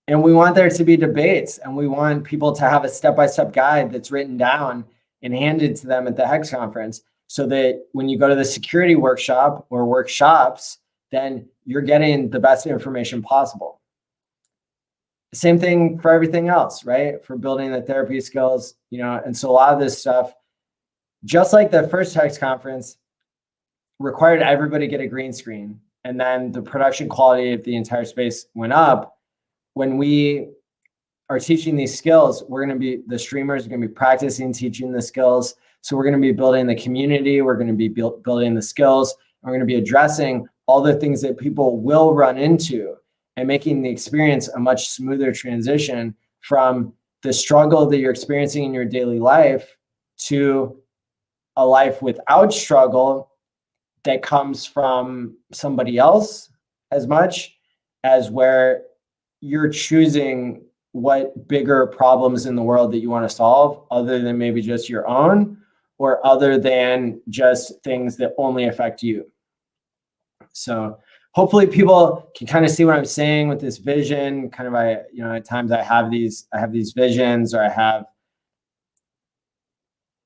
And we want there to be debates, and we want people to have a step-by-step guide that's written down and handed to them at the Hex conference, so that when you go to the security workshop or workshops, then you're getting the best information possible. Same thing for everything else, right? For building the therapy skills, and so a lot of this stuff, just like the first Hex conference, required everybody get a green screen, and then the production quality of the entire space went up. When we are teaching these skills, the streamers are going to be practicing teaching the skills. So we're going to be building the community. We're going to be building the skills. And we're going to be addressing all the things that people will run into and making the experience a much smoother transition from the struggle that you're experiencing in your daily life to a life without struggle that comes from somebody else, as much as where you're choosing what bigger problems in the world that you want to solve, other than maybe just your own, or other than just things that only affect you. So hopefully people can kind of see what I'm saying with this vision. Kind of, at times I have these visions, or I have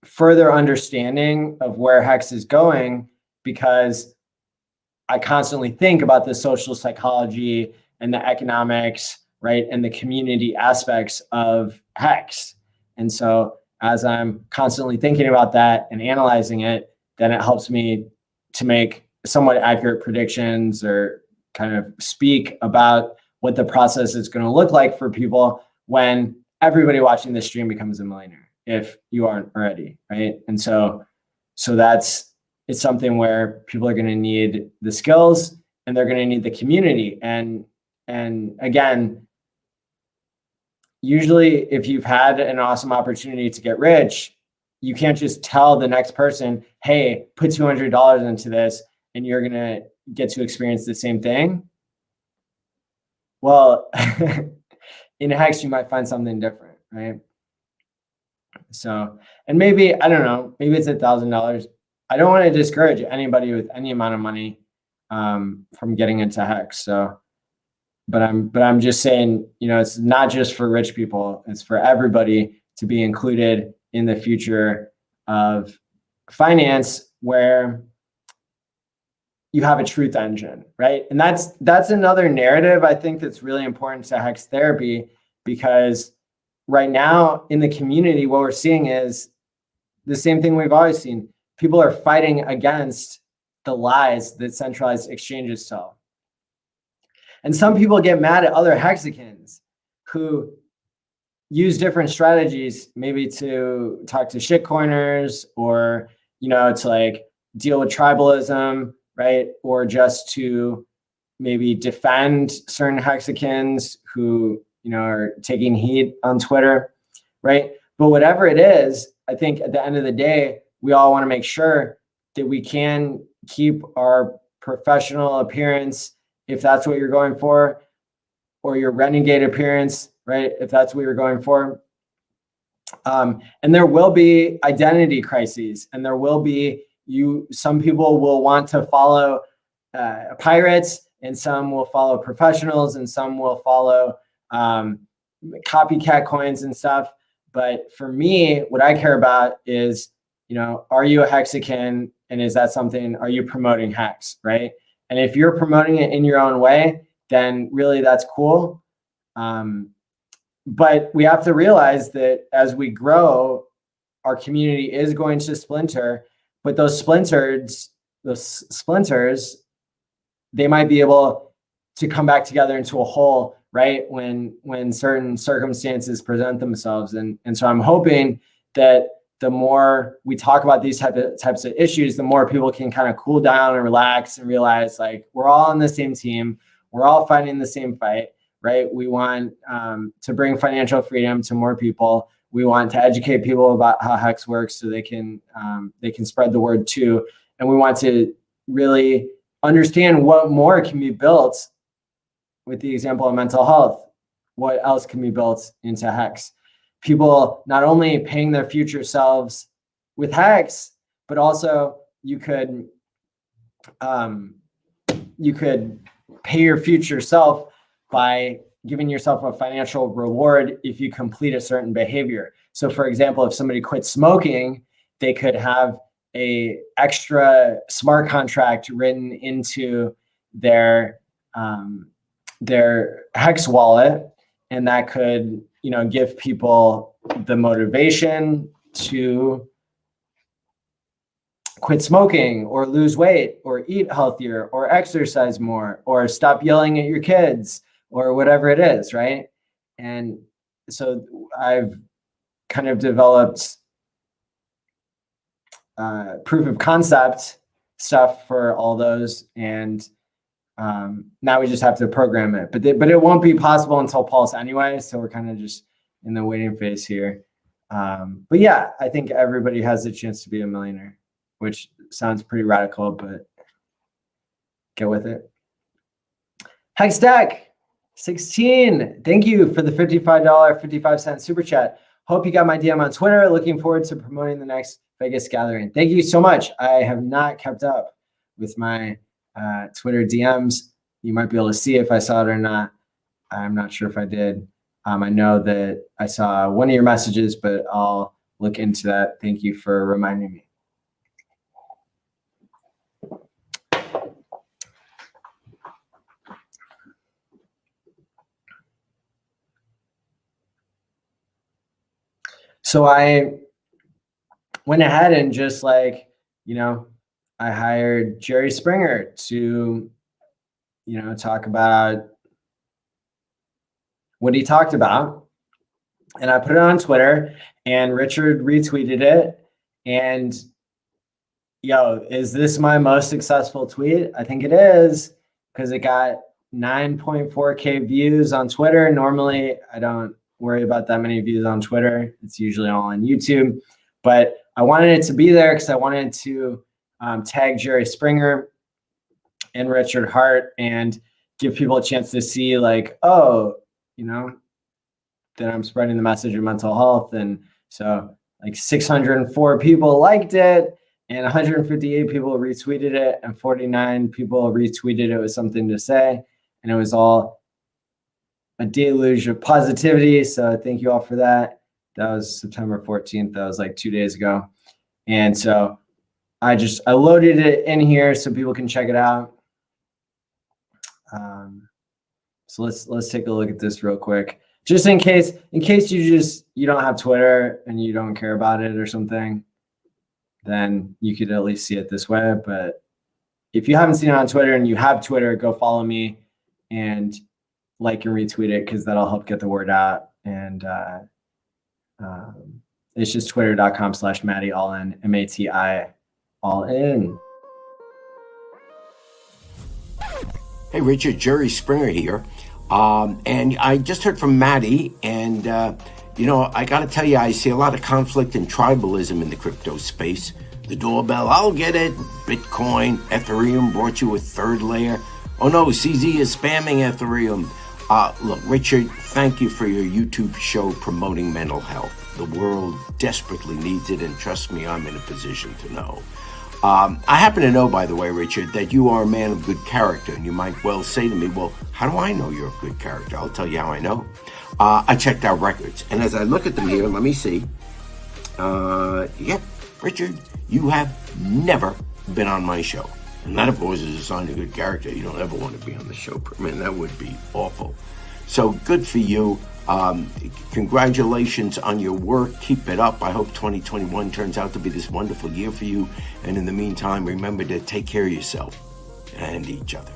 further understanding of where Hex is going, because I constantly think about the social psychology and the economics, right, and the community aspects of Hex. And so as I'm constantly thinking about that and analyzing it, then it helps me to make somewhat accurate predictions, or kind of speak about what the process is going to look like for people when everybody watching this stream becomes a millionaire, if you aren't already, right? And so it's something where people are going to need the skills and they're going to need the community. And again, usually if you've had an awesome opportunity to get rich, you can't just tell the next person, hey, put $200 into this and you're going to get to experience the same thing. Well, in Hex, you might find something different, right? So, and maybe, I don't know, maybe it's $1,000. I don't want to discourage anybody with any amount of money from getting into Hex. So, but I'm just saying, it's not just for rich people. It's for everybody to be included in the future of finance, where you have a truth engine, right? And that's another narrative I think that's really important to Hex Therapy, because right now in the community, what we're seeing is the same thing we've always seen. People are fighting against the lies that centralized exchanges tell. And some people get mad at other Hexicans who use different strategies, maybe to talk to shitcoiners, or, to like deal with tribalism, right? Or just to maybe defend certain Hexicans who, are taking heat on Twitter, right? But whatever it is, I think at the end of the day, we all want to make sure that we can keep our professional appearance, if that's what you're going for, or your renegade appearance, right? If that's what you're going for. And there will be identity crises, and there will be, some people will want to follow pirates, and some will follow professionals, and some will follow copycat coins and stuff. But for me, what I care about is, are you a Hexican, and is that something, are you promoting Hex, right? And if you're promoting it in your own way, then really that's cool. But we have to realize that as we grow, our community is going to splinter, but those splinters, they might be able to come back together into a whole, right? When certain circumstances present themselves. And so I'm hoping that the more we talk about these types of issues, the more people can kind of cool down and relax and realize, like, we're all on the same team. We're all fighting the same fight, right? We want to bring financial freedom to more people. We want to educate people about how Hex works so they can spread the word too. And we want to really understand what more can be built. With the example of mental health, what else can be built into Hex? People not only paying their future selves with Hex, but also you could pay your future self by giving yourself a financial reward if you complete a certain behavior. So for example, if somebody quits smoking, they could have a extra smart contract written into their Hex wallet, and that could, give people the motivation to quit smoking, or lose weight, or eat healthier, or exercise more, or stop yelling at your kids, or whatever it is, right? And so I've kind of developed proof of concept stuff for all those, and now we just have to program it, but it won't be possible until Pulse anyway. So we're kind of just in the waiting phase here. But yeah, I think everybody has the chance to be a millionaire, which sounds pretty radical, but get with it. Hextech 16, thank you for the $55.55 super chat. Hope you got my DM on Twitter. Looking forward to promoting the next Vegas gathering. Thank you so much. I have not kept up with my Twitter DMs. You might be able to see if I saw it or not. I'm not sure if I did. I know that I saw one of your messages, but I'll look into that. Thank you for reminding me. So I went ahead and just I hired Jerry Springer to, talk about what he talked about. And I put it on Twitter, and Richard retweeted it. And yo, is this my most successful tweet? I think it is, because it got 9.4K views on Twitter. Normally, I don't worry about that many views on Twitter. It's usually all on YouTube. But I wanted it to be there because I wanted to tag Jerry Springer and Richard Hart and give people a chance to see, like, oh, you know, that I'm spreading the message of mental health. And so like 604 people liked it, and 158 people retweeted it, and 49 people retweeted it with something to say. And it was all a deluge of positivity. So thank you all for that. That was September 14th. That was like 2 days ago. And so I loaded it in here so people can check it out. So let's take a look at this real quick, just in case you don't have Twitter and you don't care about it or something, then you could at least see it this way. But if you haven't seen it on Twitter and you have Twitter, go follow me and like and retweet it, because that'll help get the word out. And it's just twitter.com/Matty ALLin, MATI ALLin.
Hey, Richard, Jerry Springer here. And I just heard from Matty, and, you know, I got to tell you, I see a lot of conflict and tribalism in the crypto space. The doorbell, I'll get it. Bitcoin, Ethereum brought you a third layer. Oh, no, CZ is spamming Ethereum. Look, Richard, thank you for your YouTube show promoting mental health. The world desperately needs it, and trust me, I'm in a position to know. I happen to know, by the way, Richard, that you are a man of good character, and you might well say to me, well, how do I know you're a good character? I'll tell you how I know. I checked our records, and as I look at them here, let me see. Yep, Richard, you have never been on my show. And that, of course, is a sign of good character. You don't ever want to be on the show. I mean, that would be awful. So good for you. Congratulations on your work. Keep it up. I hope 2021 turns out to be this wonderful year for you. And in the meantime, remember to take care of yourself and each other.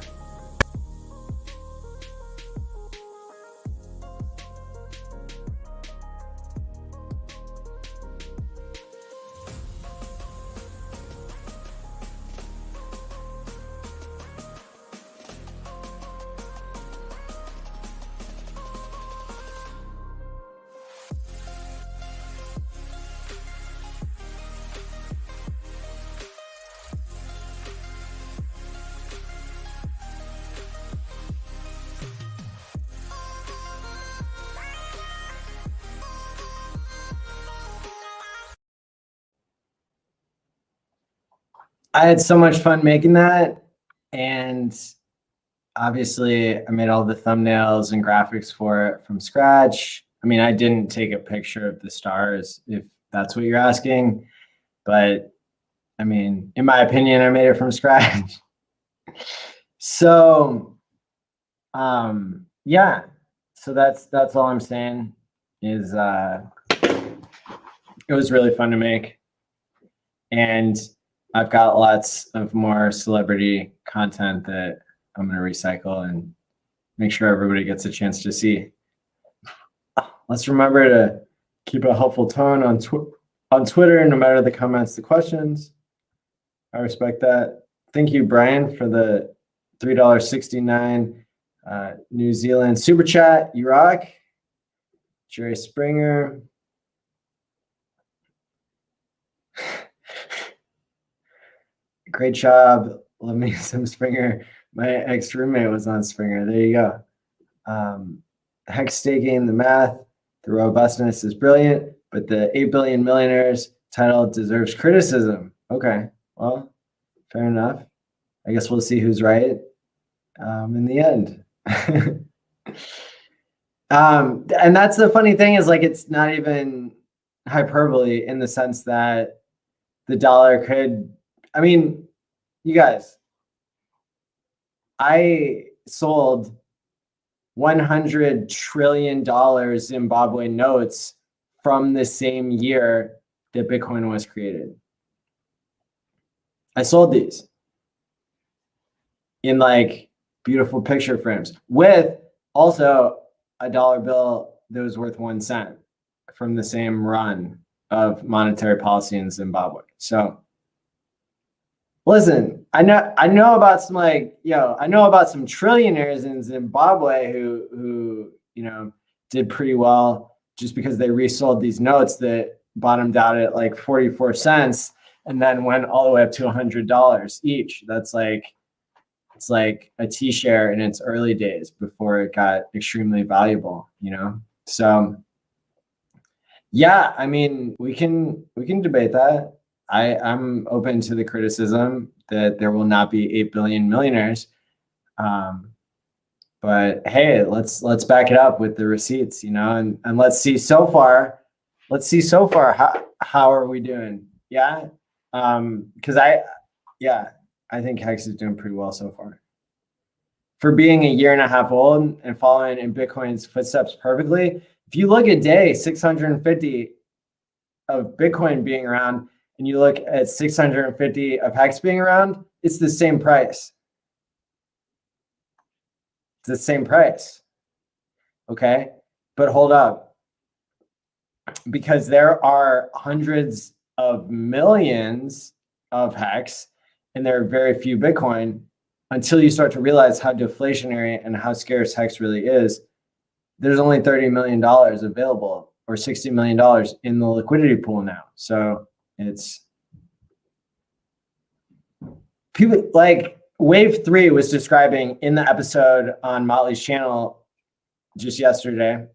I had so much fun making that, and obviously I made all the thumbnails and graphics for it from scratch. I mean, I didn't take a picture of the stars, if that's what you're asking, but I mean, in my opinion, I made it from scratch. So, yeah, so that's all I'm saying is it was really fun to make, and I've got lots of more celebrity content that I'm going to recycle and make sure everybody gets a chance to see. Let's remember to keep a helpful tone on Twitter, no matter the comments, the questions. I respect that. Thank you, Brian, for the $3.69 New Zealand super chat. You rock. Jerry Springer. Great job. Love me some Springer. My ex-roommate was on Springer. There you go. Hex staking, the math, the robustness is brilliant, but the 8 billion millionaires title deserves criticism. Okay, well, fair enough. I guess we'll see who's right in the end. And that's the funny thing, is like, it's not even hyperbole in the sense that the dollar could, I mean, you guys, I sold $100 trillion Zimbabwe notes from the same year that Bitcoin was created. I sold these in like beautiful picture frames with also a dollar bill that was worth 1 cent. from the same run of monetary policy in Zimbabwe. So listen, I know about some I know about some trillionaires in Zimbabwe who did pretty well just because they resold these notes that bottomed out at like 44 cents and then went all the way up to $100 each. That's it's like a T-share in its early days before it got extremely valuable, So yeah, I mean, we can debate that. I'm open to the criticism that there will not be 8 billion millionaires. But hey, let's back it up with the receipts, and let's see so far how are we doing? Yeah. Because I think Hex is doing pretty well so far. For being a year and a half old and following in Bitcoin's footsteps perfectly, if you look at day 650 of Bitcoin being around and you look at 650 of Hex being around, it's the same price. It's the same price. Okay? But hold up. Because there are hundreds of millions of Hex and there are very few Bitcoin, until you start to realize how deflationary and how scarce Hex really is, there's only $30 million available or $60 million in the liquidity pool now. So it's people like Wave 3 was describing in the episode on Motley's channel just yesterday.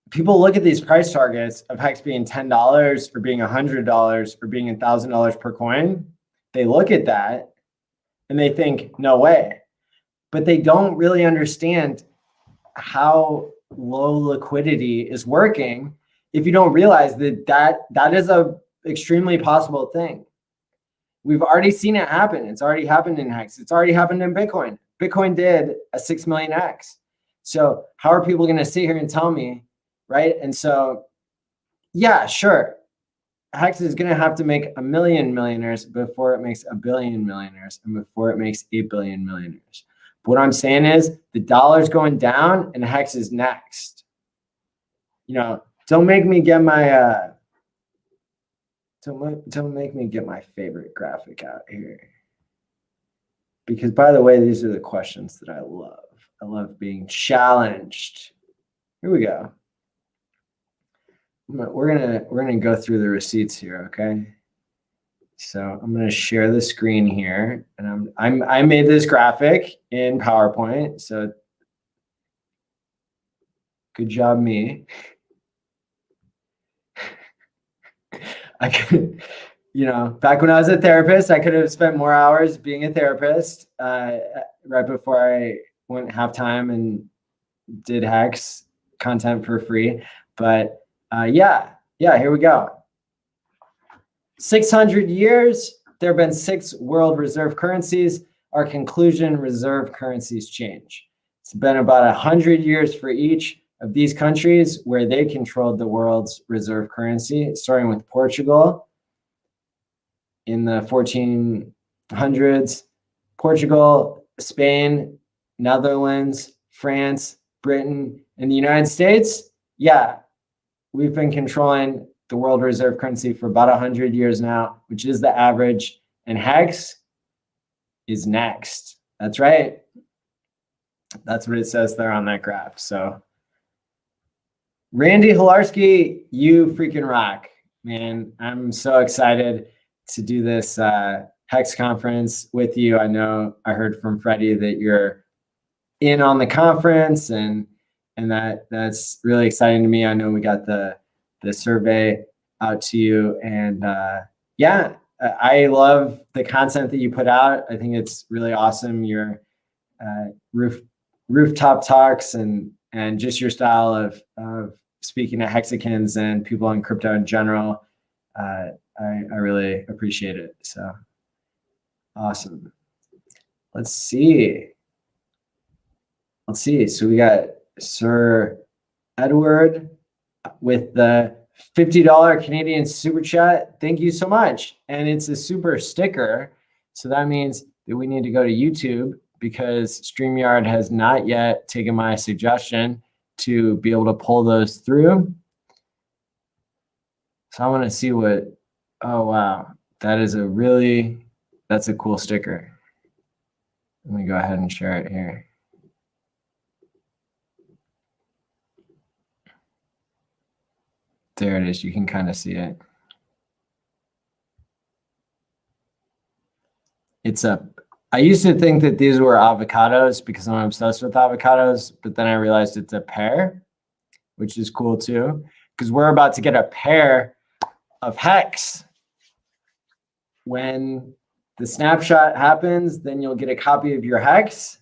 People look at these price targets of Hex being $10 or being $100 or being $1,000 per coin. They look at that and they think, no way. But they don't really understand how low liquidity is working if you don't realize that is a extremely possible thing. We've already seen it happen. It's already happened in Hex. It's already happened in Bitcoin. Bitcoin did a 6 million X. So how are people going to sit here and tell me, right? And so, yeah, sure. Hex is going to have to make 1 million millionaires before it makes 1 billion millionaires and before it makes 8 billion millionaires. But what I'm saying is the dollar's going down and Hex is next. Don't make me get my don't make me get my favorite graphic out here. Because by the way, these are the questions that I love. I love being challenged. Here we go. We're gonna go through the receipts here, okay? So I'm gonna share the screen here, and I made this graphic in PowerPoint. So good job, me. I could, back when I was a therapist, I could have spent more hours being a therapist. Right before I went half-time and did Hex content for free, but. Yeah, here we go. 600 years, there have been 6 world reserve currencies. Our conclusion, reserve currencies change. It's been about 100 years for each of these countries where they controlled the world's reserve currency, starting with Portugal in the 1400s, Portugal, Spain, Netherlands, France, Britain, and the United States. Yeah. We've been controlling the world reserve currency for about 100 years now, which is the average. And Hex is next. That's right. That's what it says there on that graph. So Randy Hilarski, you freaking rock, man. I'm so excited to do this Hex conference with you. I know I heard from Freddie that you're in on the conference and that's really exciting to me. I know we got the survey out to you, and yeah, I love the content that you put out. I think it's really awesome. Your rooftop talks and just your style of speaking to Hexicans and people in crypto in general. I really appreciate it. So awesome. Let's see. So we got Sir Edward with the $50 Canadian super chat. Thank you so much. And it's a super sticker. So that means that we need to go to YouTube because StreamYard has not yet taken my suggestion to be able to pull those through. So I want to see what, oh, wow. That's a cool sticker. Let me go ahead and share it here. There it is. You can kind of see it. I used to think that these were avocados because I'm obsessed with avocados, but then I realized it's a pear, which is cool too, because we're about to get a pair of Hex. When the snapshot happens, then you'll get a copy of your Hex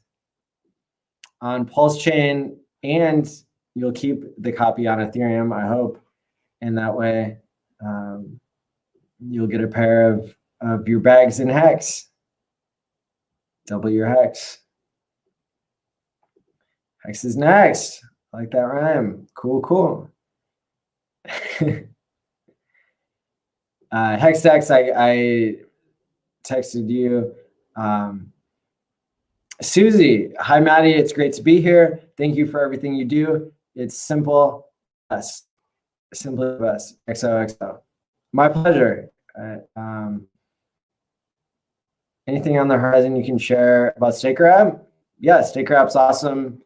on Pulse Chain, and you'll keep the copy on Ethereum, I hope. And that way you'll get a pair of your bags in Hex. Double your Hex. Hex is next. I like that rhyme. Cool, cool. Hexdex, I texted you. Susie, hi Maddie, it's great to be here. Thank you for everything you do. It's simple, best. Simply best. XOXO. My pleasure. Anything on the horizon you can share about Staker App? Yeah, Staker App's awesome.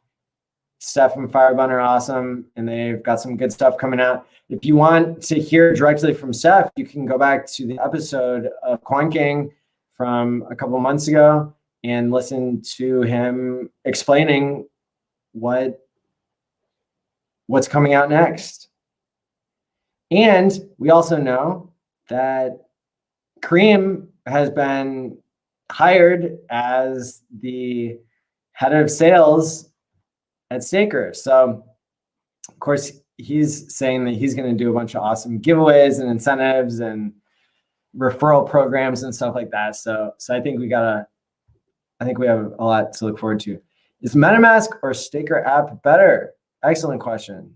Steph and Firebun are awesome, and they've got some good stuff coming out. If you want to hear directly from Steph, you can go back to the episode of Coin King from a couple months ago and listen to him explaining what's coming out next. And we also know that Kareem has been hired as the head of sales at Staker. So, of course, he's saying that he's going to do a bunch of awesome giveaways and incentives and referral programs and stuff like that. So I think we have a lot to look forward to. Is MetaMask or Staker App better? Excellent question.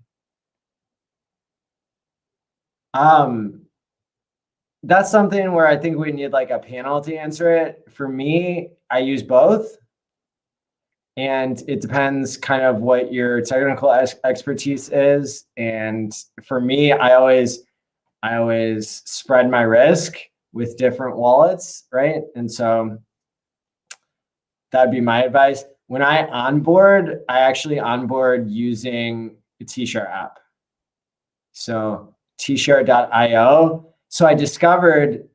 That's something where I think we need like a panel to answer it. For me, I use both. And it depends kind of what your technical expertise is. And for me, I always spread my risk with different wallets, right? And so that'd be my advice. When I onboard, I actually onboard using a T-Share app. So tshare.io. So I discovered,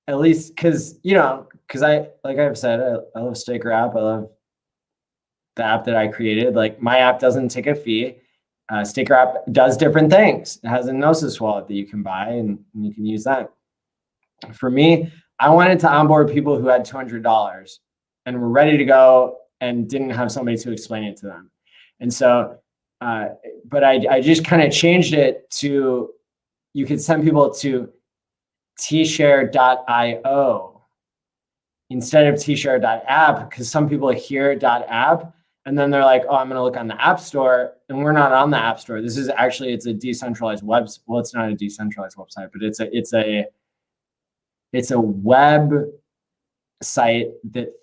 at least because like I've said, I love Staker app. I love the app that I created. Like my app doesn't take a fee. Staker app does different things. It has a Gnosis wallet that you can buy and you can use that. For me, I wanted to onboard people who had $200 and were ready to go and didn't have somebody to explain it to them. And so, but I just kind of changed it to, you could send people to tshare.io instead of tshare.app, because some people hear .app and then they're like, oh, I'm going to look on the App Store, and we're not on the App Store. This is actually, it's a decentralized website. Well, it's not a decentralized website, but it's a web site that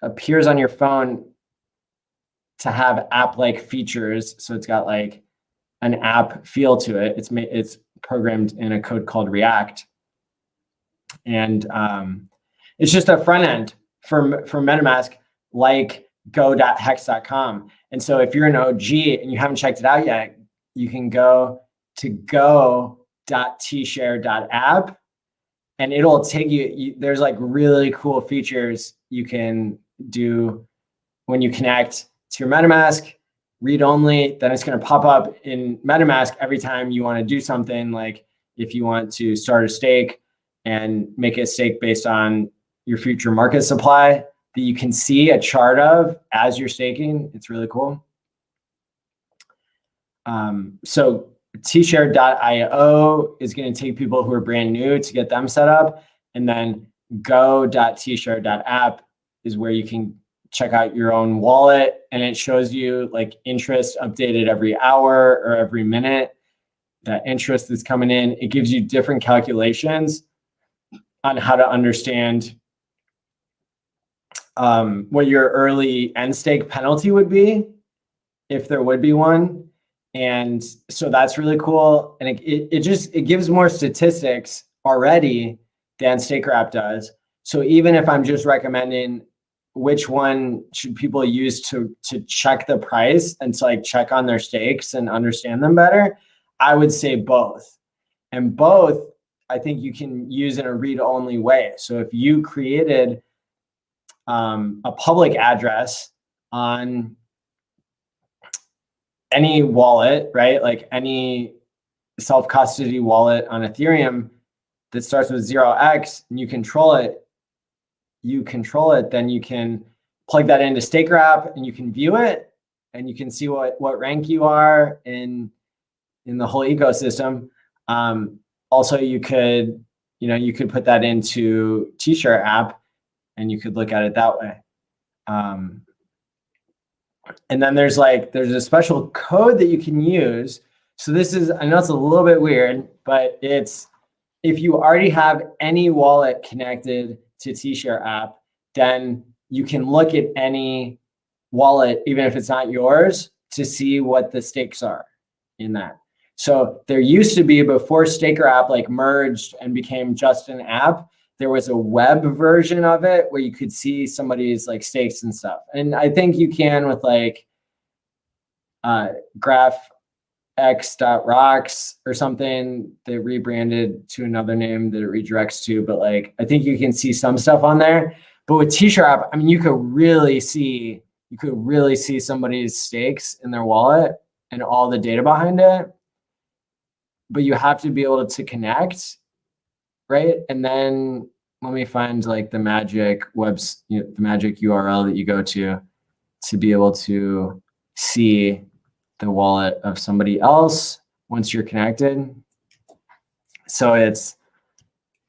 appears on your phone to have app-like features. So it's got like an app feel to it. It's programmed in a code called React. And it's just a front end for MetaMask, like go.hex.com. And so if you're an OG and you haven't checked it out yet, you can go to go.tshare.app and it'll take you, there's like really cool features you can do when you connect to your MetaMask, read only, then it's going to pop up in MetaMask every time you want to do something, like if you want to start a stake and make a stake based on your future market supply that you can see a chart of as you're staking. It's really cool. So tshare.io is going to take people who are brand new to get them set up. And then go.tshare.app is where you can check out your own wallet, and it shows you like interest updated every hour or every minute, that interest that's coming in. It gives you different calculations on how to understand what your early end stake penalty would be, if there would be one. And so that's really cool. And it gives more statistics already than Staker app does. So even if I'm just recommending which one should people use to check the price and to like check on their stakes and understand them better, I would say both. And both, I think you can use in a read-only way. So if you created a public address on any wallet, right? Like any self-custody wallet on Ethereum that starts with 0x and you control it, then you can plug that into Staker app and you can view it and you can see what rank you are in the whole ecosystem. Also, you could put that into T-shirt app and you could look at it that way. And then there's a special code that you can use. So this is, I know it's a little bit weird, but it's if you already have any wallet connected to T-shirt app, then you can look at any wallet, even if it's not yours, to see what the stakes are in that. So there used to be, before Staker app like merged and became just an app, there was a web version of it where you could see somebody's like stakes and stuff. And I think you can with like graphx.rocks or something. They rebranded to another name that it redirects to, but like I think you can see some stuff on there. But with T-shirt app, I mean, you could really see somebody's stakes in their wallet and all the data behind it. But you have to be able to connect, right? And then let me find like the magic the magic URL that you go to be able to see the wallet of somebody else once you're connected. So it's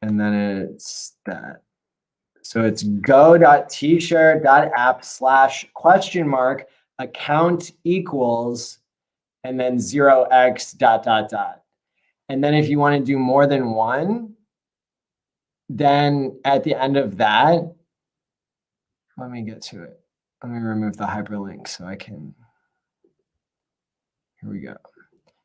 that. So it's go.tshirt.app/account equals and then 0x ... And then if you want to do more than one, then at the end of that, let me get to it. Let me remove the hyperlink so I can, here we go.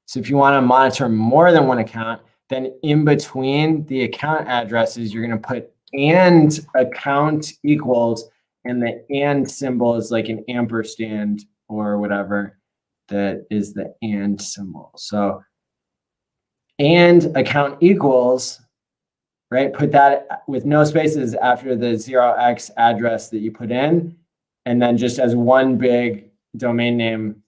So if you want to monitor more than one account, then in between the account addresses, you're going to put and account equals, and the and symbol is like an ampersand or whatever that is the and symbol. So and account equals, right? Put that with no spaces after the 0x address that you put in, and then just as one big domain name,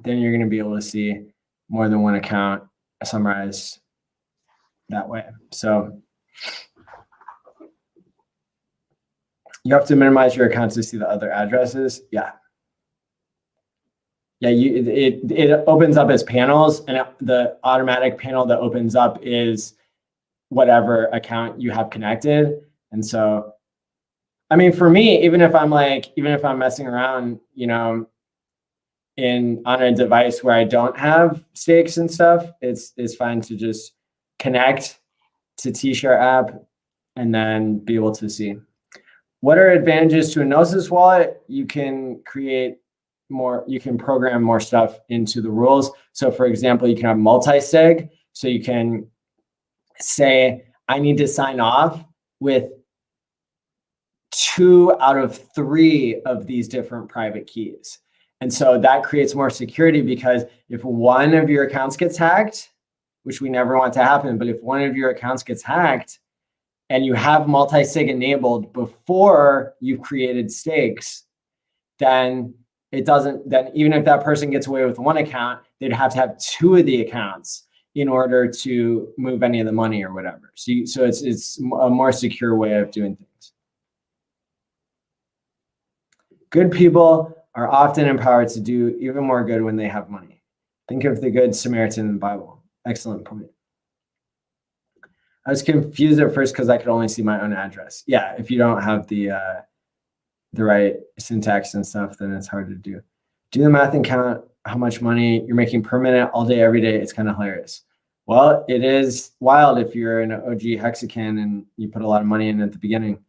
then you're going to be able to see more than one account summarized that way. So you have to minimize your accounts to see the other addresses. Yeah. Yeah, it opens up as panels, and the automatic panel that opens up is whatever account you have connected. And so, I mean, for me, even if I'm messing around, on a device where I don't have stakes and stuff, it's fine to just connect to T-shirt app and then be able to see. What are advantages to a Gnosis wallet? You can program more stuff into the rules. So for example, you can have multi-sig. So you can say, I need to sign off with 2 out of 3 of these different private keys. And so that creates more security, because if one of your accounts gets hacked, which we never want to happen, but if one of your accounts gets hacked and you have multi-sig enabled before you've created stakes, then even if that person gets away with one account, they'd have to have 2 of the accounts in order to move any of the money or whatever. So it's a more secure way of doing things. Good people are often empowered to do even more good when they have money. Think of the Good Samaritan in the Bible. Excellent point. I was confused at first because I could only see my own address. Yeah, if you don't have the right syntax and stuff, then it's hard to do. Do the math and count how much money you're making per minute, all day, every day. It's kind of hilarious. Well, it is wild if you're an OG Hexican and you put a lot of money in at the beginning.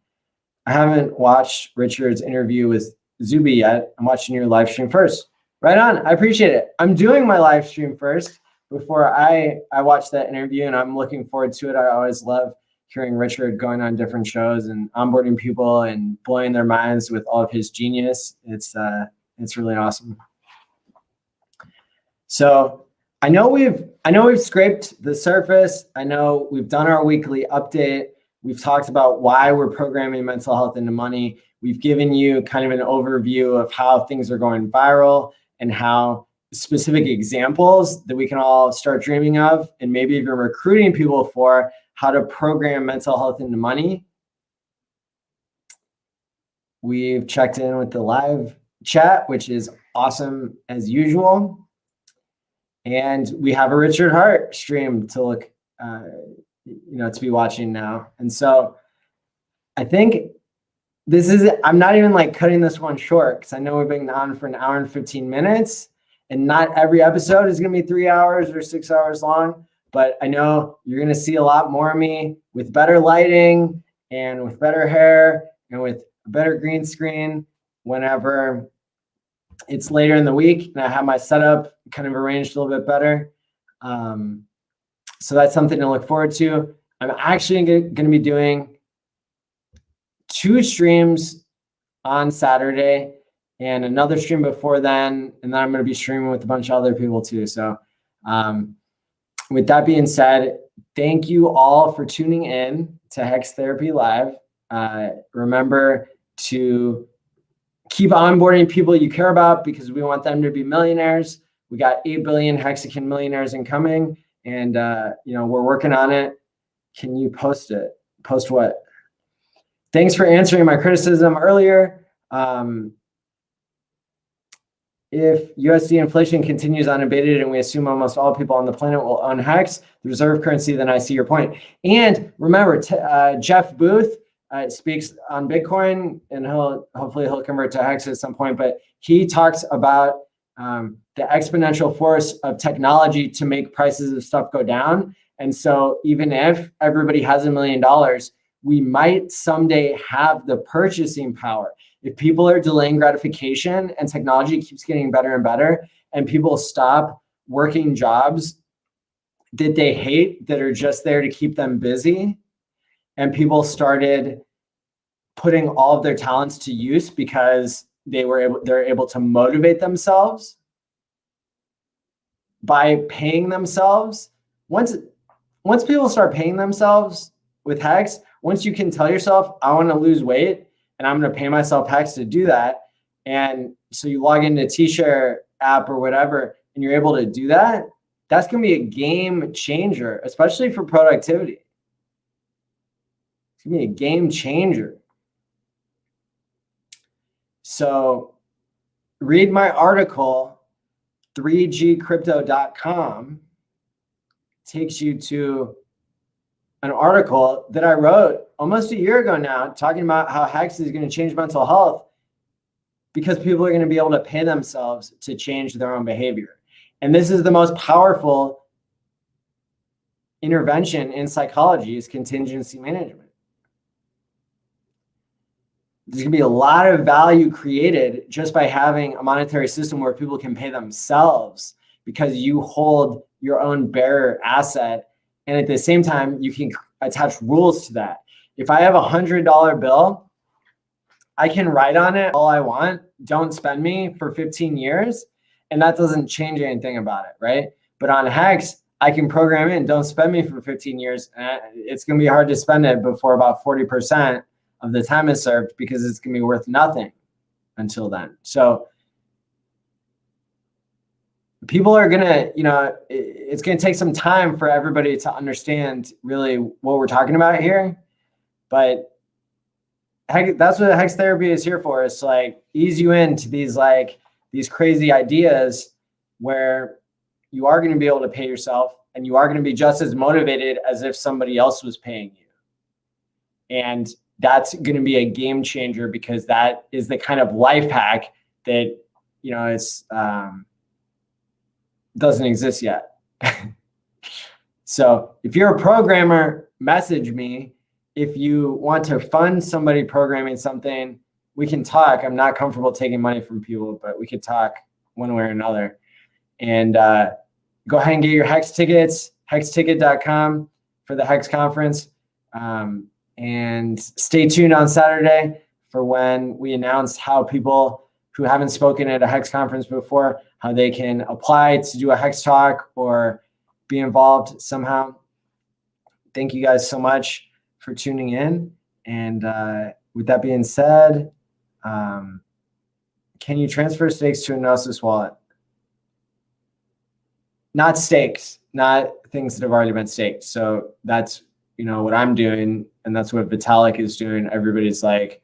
I haven't watched Richard's interview with Zuby yet. I'm watching your live stream first. Right on. I appreciate it. I'm doing my live stream first before I watch that interview, and I'm looking forward to it. I always love hearing Richard going on different shows and onboarding people and blowing their minds with all of his genius. It's really awesome. So I know we've scraped the surface. I know we've done our weekly update. We've talked about why we're programming mental health into money. We've given you kind of an overview of how things are going viral and how specific examples that we can all start dreaming of and maybe even recruiting people for how to program mental health into money. We've checked in with the live chat, which is awesome as usual. And we have a Richard Hart stream to look, to be watching now. And so I think I'm not even like cutting this one short because I know we've been on for an hour and 15 minutes and not every episode is going to be 3 hours or 6 hours long, but I know you're going to see a lot more of me with better lighting and with better hair and with a better green screen whenever it's later in the week and I have my setup kind of arranged a little bit better. So that's something to look forward to. I'm actually going to be doing 2 streams on Saturday and another stream before then. And then I'm going to be streaming with a bunch of other people too. So with that being said, thank you all for tuning in to Hex Therapy Live. Remember to keep onboarding people you care about because we want them to be millionaires. We got 8 billion Hexican millionaires incoming and we're working on it. Can you post it? Post what? Thanks for answering my criticism earlier. If USD inflation continues unabated and we assume almost all people on the planet will own Hex, the reserve currency, then I see your point. And remember, Jeff Booth speaks on Bitcoin, and hopefully he'll convert to Hex at some point, but he talks about the exponential force of technology to make prices of stuff go down. And so even if everybody has $1 million, we might someday have the purchasing power. If people are delaying gratification and technology keeps getting better and better, and people stop working jobs that they hate that are just there to keep them busy, and people started putting all of their talents to use because they're able to motivate themselves by paying themselves. Once people start paying themselves with Hex, once you can tell yourself, I want to lose weight and I'm going to pay myself Hex to do that. And so you log into T-Share app or whatever, and you're able to do that. That's going to be a game changer, especially for productivity. It's going to be a game changer. So read my article, 3gcrypto.com takes you to an article that I wrote almost a year ago now, talking about how Hex is going to change mental health because people are going to be able to pay themselves to change their own behavior. And this is the most powerful intervention in psychology, is contingency management. There's going to be a lot of value created just by having a monetary system where people can pay themselves because you hold your own bearer asset. And at the same time, you can attach rules to that. If I have a $100 bill, I can write on it all I want, don't spend me for 15 years, and that doesn't change anything about it, right? But on Hex, I can program in, don't spend me for 15 years. And it's going to be hard to spend it before about 40% of the time is served because it's going to be worth nothing until then. So people are going to, it's going to take some time for everybody to understand really what we're talking about here. But that's what Hex therapy is here for. It's like ease you into these crazy ideas where you are going to be able to pay yourself and you are going to be just as motivated as if somebody else was paying you. And that's going to be a game changer because that is the kind of life hack that, it's, doesn't exist yet. So if you're a programmer, message me. If you want to fund somebody programming something, we can talk. I'm not comfortable taking money from people, but we could talk one way or another. And go ahead and get your Hex tickets, HexTicket.com for the Hex conference. And stay tuned on Saturday for when we announce how people who haven't spoken at a Hex conference before, how they can apply to do a Hex talk or be involved somehow. Thank you guys so much for tuning in. And with that being said, can you transfer stakes to a Gnosis wallet? Not stakes, not things that have already been staked. So that's, what I'm doing, and that's what Vitalik is doing. Everybody's like,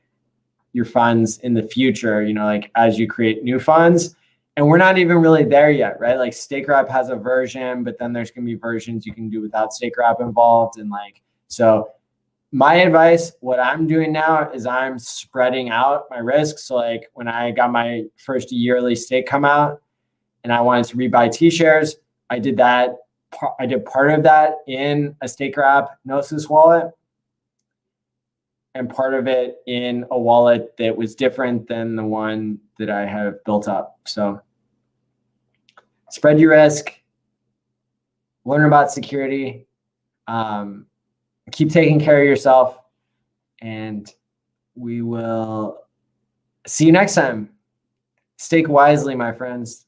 your funds in the future, like as you create new funds, and we're not even really there yet, right? Like StakeWrap has a version, but then there's going to be versions you can do without StakeWrap involved. And so my advice, what I'm doing now is I'm spreading out my risks. So like when I got my first yearly stake come out and I wanted to rebuy T-shares, I did that. I did part of that in a StakeWrap Gnosis wallet and part of it in a wallet that was different than the one that I have built up. So spread your risk, learn about security, keep taking care of yourself, and we will see you next time. Stake wisely, my friends.